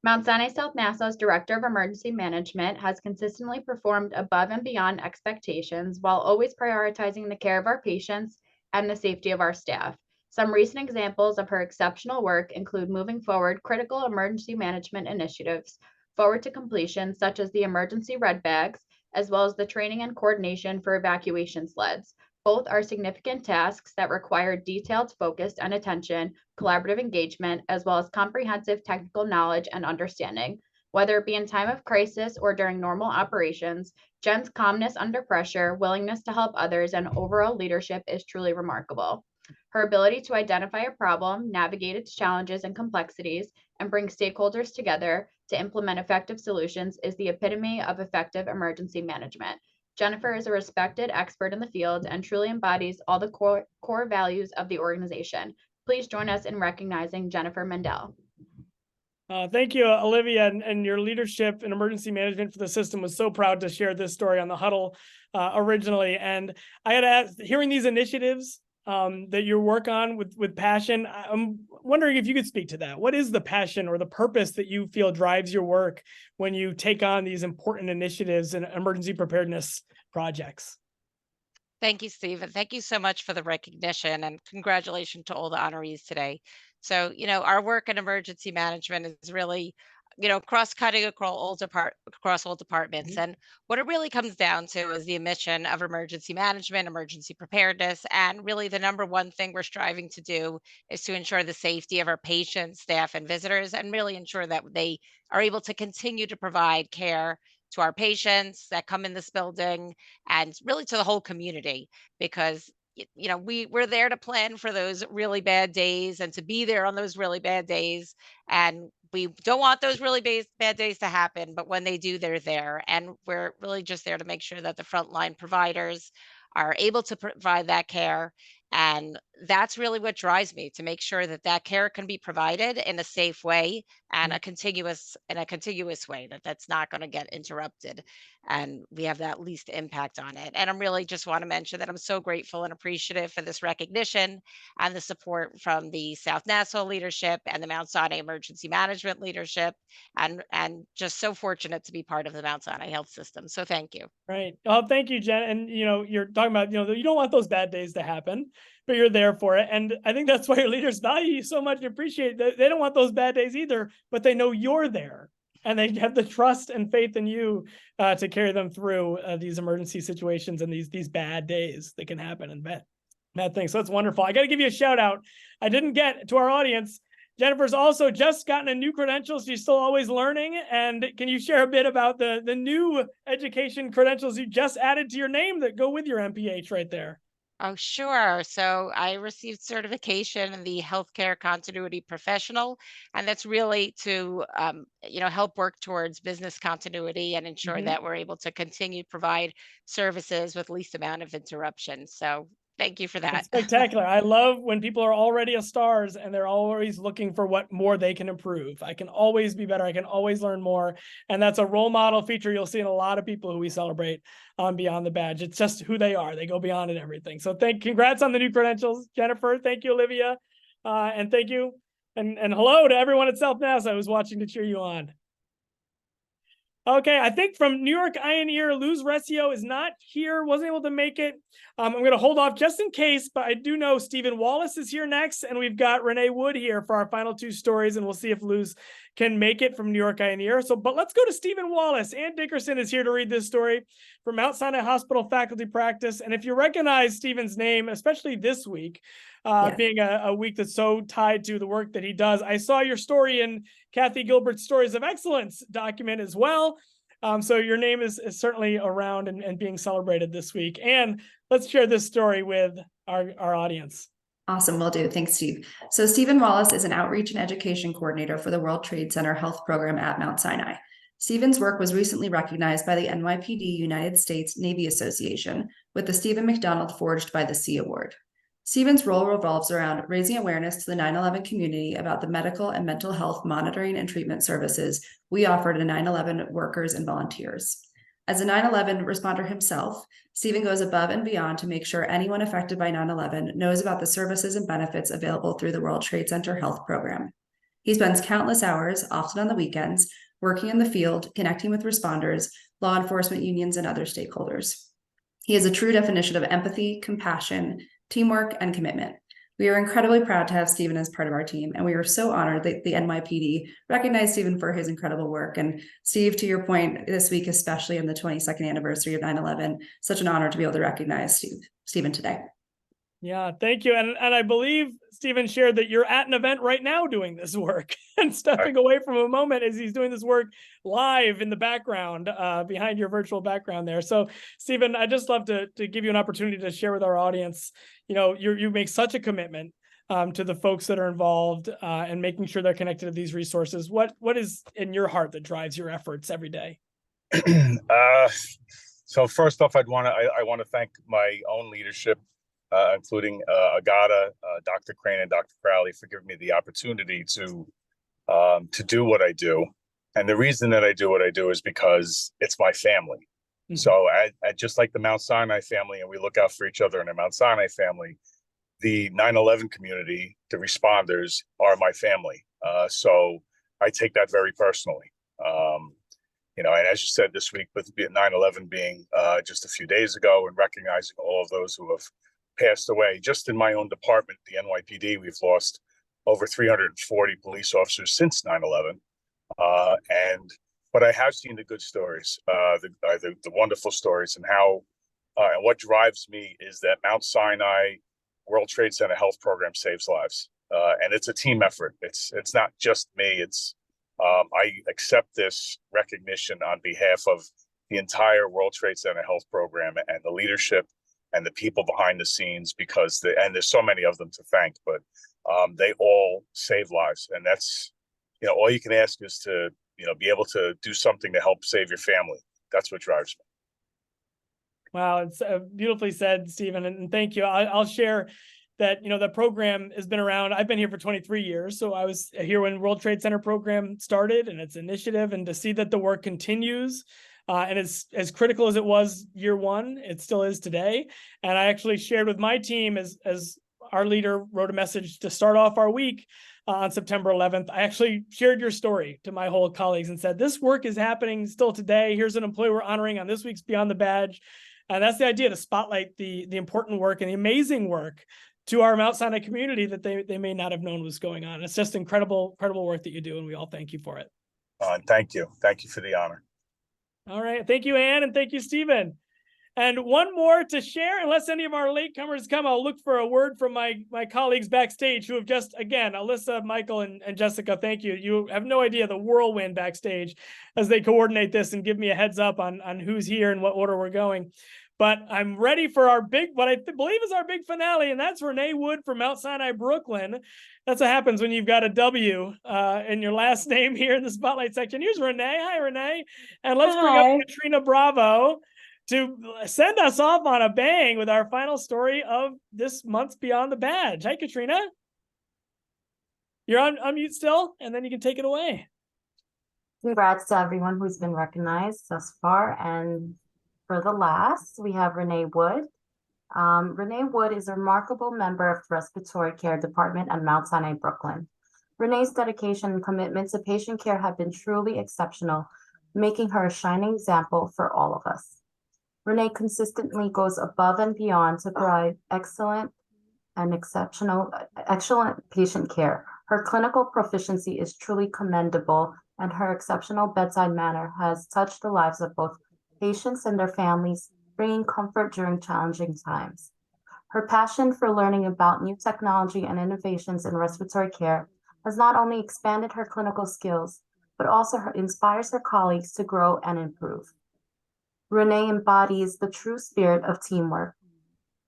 Mount Sinai South Nassau's Director of Emergency Management has consistently performed above and beyond expectations while always prioritizing the care of our patients and the safety of our staff. Some recent examples of her exceptional work include moving forward critical emergency management initiatives forward to completion, such as the emergency red bags, as well as the training and coordination for evacuation sleds. Both are significant tasks that require detailed, focused, and attention, collaborative engagement, as well as comprehensive technical knowledge and understanding. Whether it be in time of crisis or during normal operations, Jen's calmness under pressure, willingness to help others, and overall leadership is truly remarkable. Her ability to identify a problem, navigate its challenges and complexities, and bring stakeholders together to implement effective solutions is the epitome of effective emergency management. Jennifer is a respected expert in the field and truly embodies all the core values of the organization. Please join us in recognizing Jennifer Mandel. Thank you, Olivia, and your leadership in emergency management for the system. Was so proud to share this story on the huddle originally. And I had asked, hearing these initiatives that you work on with passion, I'm wondering if you could speak to that. What is the passion or the purpose that you feel drives your work when you take on these important initiatives and emergency preparedness projects? Thank you, Steve, and thank you so much for the recognition, and congratulations to all the honorees today. So, our work in emergency management is really, cross-cutting across all departments. And what it really comes down to is the mission of emergency management, emergency preparedness, and really the number one thing we're striving to do is to ensure the safety of our patients, staff, and visitors, and really ensure that they are able to continue to provide care to our patients that come in this building and really to the whole community, because we're there to plan for those really bad days and to be there on those really bad days, and we don't want those really bad days to happen, but when they do, they're there, and we're really just there to make sure that the frontline providers are able to provide that care. And that's really what drives me, to make sure that that care can be provided in a safe way and a continuous way, that's not going to get interrupted. and we have that least impact on it. And I'm really just want to mention that I'm so grateful and appreciative for this recognition and the support from the South Nassau leadership and the Mount Sinai emergency management leadership, and just so fortunate to be part of the Mount Sinai Health System. So thank you. Right. Oh, thank you, Jen. And you're talking about, you don't want those bad days to happen, but you're there for it. And I think that's why your leaders value you so much and appreciate that. They don't want those bad days either, but they know you're there. And they have the trust and faith in you to carry them through these emergency situations and these bad days that can happen and bad things. So that's wonderful. I got to give you a shout out. I didn't get to our audience. Jennifer's also just gotten a new credentials. She's still always learning. And can you share a bit about the new education credentials you just added to your name that go with your MPH right there? Oh, sure. So I received certification in the healthcare continuity professional, and that's really to, help work towards business continuity and ensure that we're able to continue to provide services with least amount of interruption. So thank you for that. It's spectacular. I love when people are already a stars and they're always looking for what more they can improve. I can always be better. I can always learn more. And that's a role model feature you'll see in a lot of people who we celebrate on Beyond the Badge. It's just who they are. They go beyond it, everything. So congrats on the new credentials, Jennifer. Thank you, Olivia. And thank you. And hello to everyone at South Nassau who's watching to cheer you on. Okay, I think from New York Eye and Ear, Luz Recio is not here, wasn't able to make it. I'm going to hold off just in case, but I do know Stephen Wallace is here next, and we've got Renee Wood here for our final two stories, and we'll see if Luz can make it from New York Eye and Ear. But let's go to Stephen Wallace. Ann Dickerson is here to read this story from Mount Sinai Hospital Faculty Practice. And if you recognize Stephen's name, especially this week, being a week that's so tied to the work that he does, I saw your story in Kathy Gilbert's Stories of Excellence document as well. So your name is certainly around and being celebrated this week. And let's share this story with our audience. Awesome, will do. Thanks, Steve. So Stephen Wallace is an outreach and education coordinator for the World Trade Center Health Program at Mount Sinai. Stephen's work was recently recognized by the NYPD United States Navy Association with the Stephen McDonald Forged by the Sea Award. Stephen's role revolves around raising awareness to the 9/11 community about the medical and mental health monitoring and treatment services we offer to 9/11 workers and volunteers. As a 9/11 responder himself, Stephen goes above and beyond to make sure anyone affected by 9/11 knows about the services and benefits available through the World Trade Center Health Program. He spends countless hours, often on the weekends, working in the field, connecting with responders, law enforcement unions, and other stakeholders. He is a true definition of empathy, compassion, teamwork, and commitment. We are incredibly proud to have Stephen as part of our team, and we are so honored that the NYPD recognized Stephen for his incredible work. And Steve, to your point, this week, especially in the 22nd anniversary of 9/11, such an honor to be able to recognize Stephen today. Yeah, thank you. And I believe Stephen shared that you're at an event right now doing this work and stepping away from a moment as he's doing this work live in the background, behind your virtual background there. So Stephen, I'd just love to give you an opportunity to share with our audience, you make such a commitment to the folks that are involved and making sure they're connected to these resources. What is in your heart that drives your efforts every day? So first off, I want to thank my own leadership, including Agata, Dr. Crane, and Dr. Crowley, for giving me the opportunity to do what I do. And the reason that I do what I do is because it's my family. Mm-hmm. So I just like the Mount Sinai family, and we look out for each other in the Mount Sinai family, the 9/11 community, the responders are my family. So I take that very personally. And as you said, this week with 9/11 being just a few days ago, and recognizing all of those who have passed away, just in my own department, the NYPD, we've lost over 340 police officers since 9/11. But I have seen the good stories, the wonderful stories, and how and what drives me is that Mount Sinai World Trade Center Health Program saves lives, and it's a team effort. It's not just me. It's I accept this recognition on behalf of the entire World Trade Center Health Program and the leadership and the people behind the scenes, because there's so many of them to thank, but they all save lives, and that's all you can ask is to be able to do something to help save your family. That's what drives me. Wow, it's beautifully said, Stephen, and thank you. I'll share that the program has been around. I've been here for 23 years, so I was here when World Trade Center program started and its initiative, and to see that the work continues And it's as critical as it was year one, it still is today. And I actually shared with my team as our leader wrote a message to start off our week on September 11th. I actually shared your story to my whole colleagues and said, this work is happening still today. Here's an employee we're honoring on this week's Beyond the Badge. And that's the idea, to spotlight the important work and the amazing work to our Mount Sinai community that they may not have known was going on. It's just incredible work that you do, and we all thank you for it. Thank you. Thank you for the honor. All right. Thank you, Ann, and thank you, Stephen. And one more to share, unless any of our latecomers come, I'll look for a word from my colleagues backstage who have just, again, Alyssa, Michael, and Jessica, thank you. You have no idea the whirlwind backstage as they coordinate this and give me a heads up on who's here and what order we're going. But I'm ready for our what I believe is our big finale, and that's Renee Wood from Mount Sinai, Brooklyn. That's what happens when you've got a W in your last name here in the spotlight section. Here's Renee. Hi, Renee. And let's bring up Katrina Bravo to send us off on a bang with our final story of this month's Beyond the Badge. Hi, Katrina. You're on mute still, and then you can take it away. Congrats to everyone who's been recognized thus far. And for the last, we have Renee Wood. Renee Wood is a remarkable member of the Respiratory Care Department at Mount Sinai, Brooklyn. Renee's dedication and commitment to patient care have been truly exceptional, making her a shining example for all of us. Renee consistently goes above and beyond to provide excellent patient care. Her clinical proficiency is truly commendable, and her exceptional bedside manner has touched the lives of both patients and their families, bringing comfort during challenging times. Her passion for learning about new technology and innovations in respiratory care has not only expanded her clinical skills, but also inspires her colleagues to grow and improve. Renee embodies the true spirit of teamwork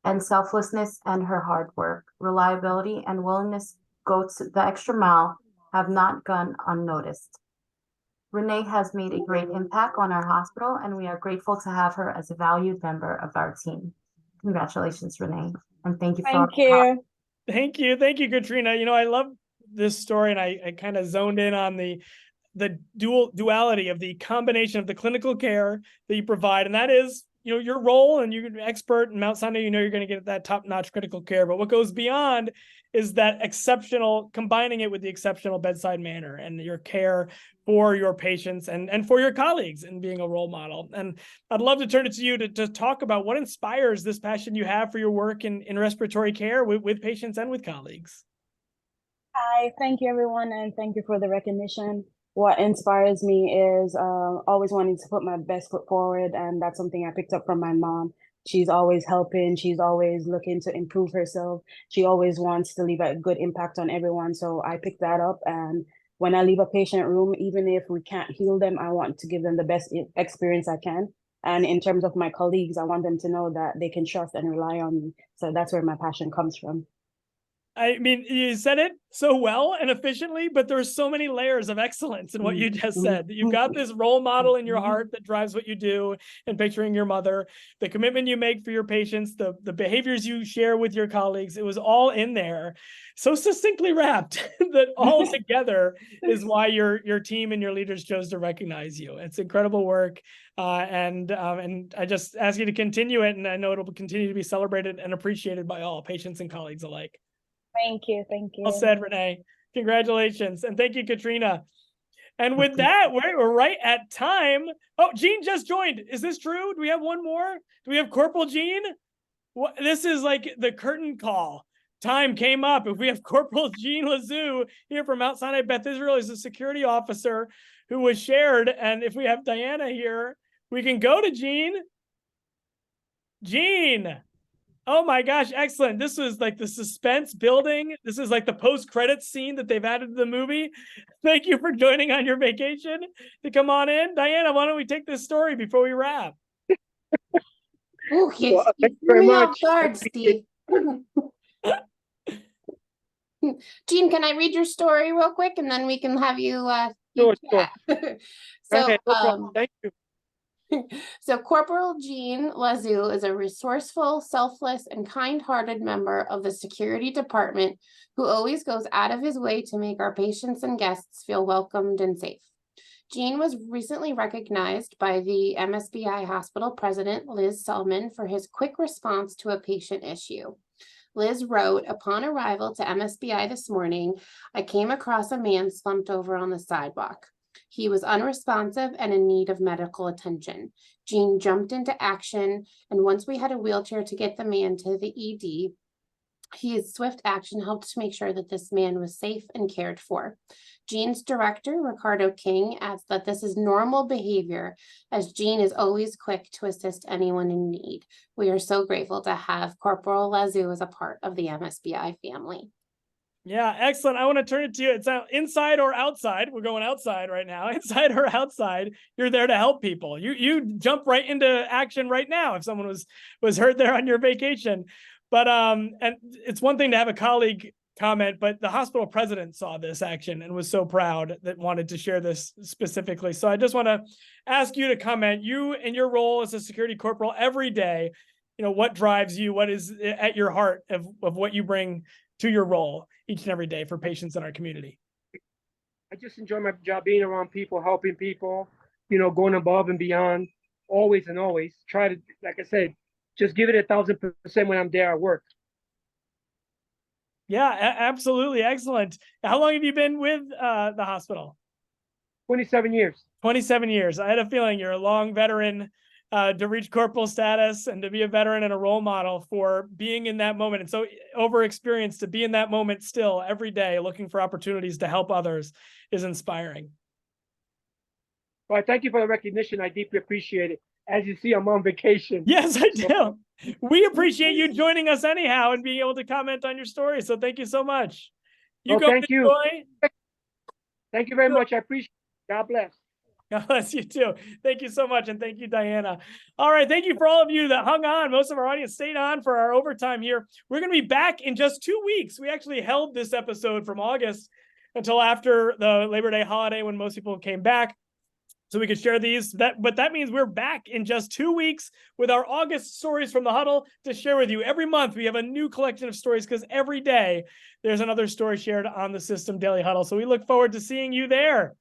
and selflessness, and her hard work, reliability, and willingness to go to the extra mile have not gone unnoticed. Renee has made a great impact on our hospital, and we are grateful to have her as a valued member of our team. Congratulations, Renee, and thank you for Thank you, Katrina. You know, I love this story, and I kind of zoned in on the duality of the combination of the clinical care that you provide, and that is, you know, your role, and you're an expert in Mount Sinai, you know, you're going to get that top-notch critical care, but what goes beyond is that exceptional, combining it with the exceptional bedside manner and your care for your patients and for your colleagues, and being a role model. And I'd love to turn it to you to talk about what inspires this passion you have for your work in respiratory care with patients and with colleagues. Hi, thank you, everyone, and thank you for the recognition. What inspires me is always wanting to put my best foot forward, and that's something I picked up from my mom. She's always helping. She's always looking to improve herself. She always wants to leave a good impact on everyone. So I picked that up. And when I leave a patient room, even if we can't heal them, I want to give them the best experience I can. And in terms of my colleagues, I want them to know that they can trust and rely on me. So that's where my passion comes from. I mean, you said it so well and efficiently, but there's so many layers of excellence in what you just said. You've got this role model in your heart that drives what you do, and picturing your mother, the commitment you make for your patients, the behaviors you share with your colleagues. It was all in there, so succinctly wrapped that all together is why your team and your leaders chose to recognize you. It's incredible work. And I just ask you to continue it, and I know it'll continue to be celebrated and appreciated by all patients and colleagues alike. Thank you. Well said, Renee. Congratulations. And thank you, Katrina. And with that, we're right at time. Oh, Jean just joined. Is this true? Do we have one more? Do we have Corporal Jean? This is like the curtain call. Time came up. If we have Corporal Jean Lazou here from Mount Sinai Beth Israel, is a security officer who was shared. And if we have Diana here, we can go to Jean. Jean. Oh my gosh, excellent. This was like the suspense building. This is like the post-credits scene that they've added to the movie. Thank you for joining on your vacation to come on in. Diana, why don't we take this story before we wrap? Oh, you threw me off guard, Steve. Jean, can I read your story real quick, and then we can have you Sure. So, okay, no problem. Thank you. So Corporal Jean Lazou is a resourceful, selfless, and kind-hearted member of the security department who always goes out of his way to make our patients and guests feel welcomed and safe. Jean was recently recognized by the MSBI hospital president, Liz Selman, for his quick response to a patient issue. Liz wrote, upon arrival to MSBI this morning, I came across a man slumped over on the sidewalk. He was unresponsive and in need of medical attention. Jean jumped into action, and once we had a wheelchair to get the man to the ED, his swift action helped to make sure that this man was safe and cared for. Jean's director, Ricardo King, adds that this is normal behavior, as Jean is always quick to assist anyone in need. We are so grateful to have Corporal Lazou as a part of the MSBI family. Yeah, excellent. I want to turn it to you. It's inside or outside. We're going outside right now. Inside or outside, you're there to help people. You jump right into action right now if someone was hurt there on your vacation. But and it's one thing to have a colleague comment, but the hospital president saw this action and was so proud that wanted to share this specifically. So I just want to ask you to comment. You and your role as a security corporal every day, what drives you? What is at your heart of what you bring to your role each and every day for patients in our community? I just enjoy my job being around people, helping people, going above and beyond, always and always. Try to, like I said, just give it 1,000% when I'm there at work. Yeah, absolutely. Excellent. How long have you been with the hospital? 27 years. 27 years. I had a feeling you're a long veteran to reach corporal status and to be a veteran and a role model for being in that moment. And so over-experienced to be in that moment still every day, looking for opportunities to help others is inspiring. Well, thank you for the recognition. I deeply appreciate it. As you see, I'm on vacation. Yes, I do. We appreciate you joining us anyhow and being able to comment on your story. So thank you so much. Thank you. Thank you very much. I appreciate it. God bless. God bless you too. Thank you so much. And thank you, Diana. All right. Thank you for all of you that hung on. Most of our audience stayed on for our overtime here. We're going to be back in just 2 weeks. We actually held this episode from August until after the Labor Day holiday when most people came back, so we could share these. But that means we're back in just 2 weeks with our August stories from the huddle to share with you. Every month we have a new collection of stories because every day there's another story shared on the System Daily Huddle. So we look forward to seeing you there.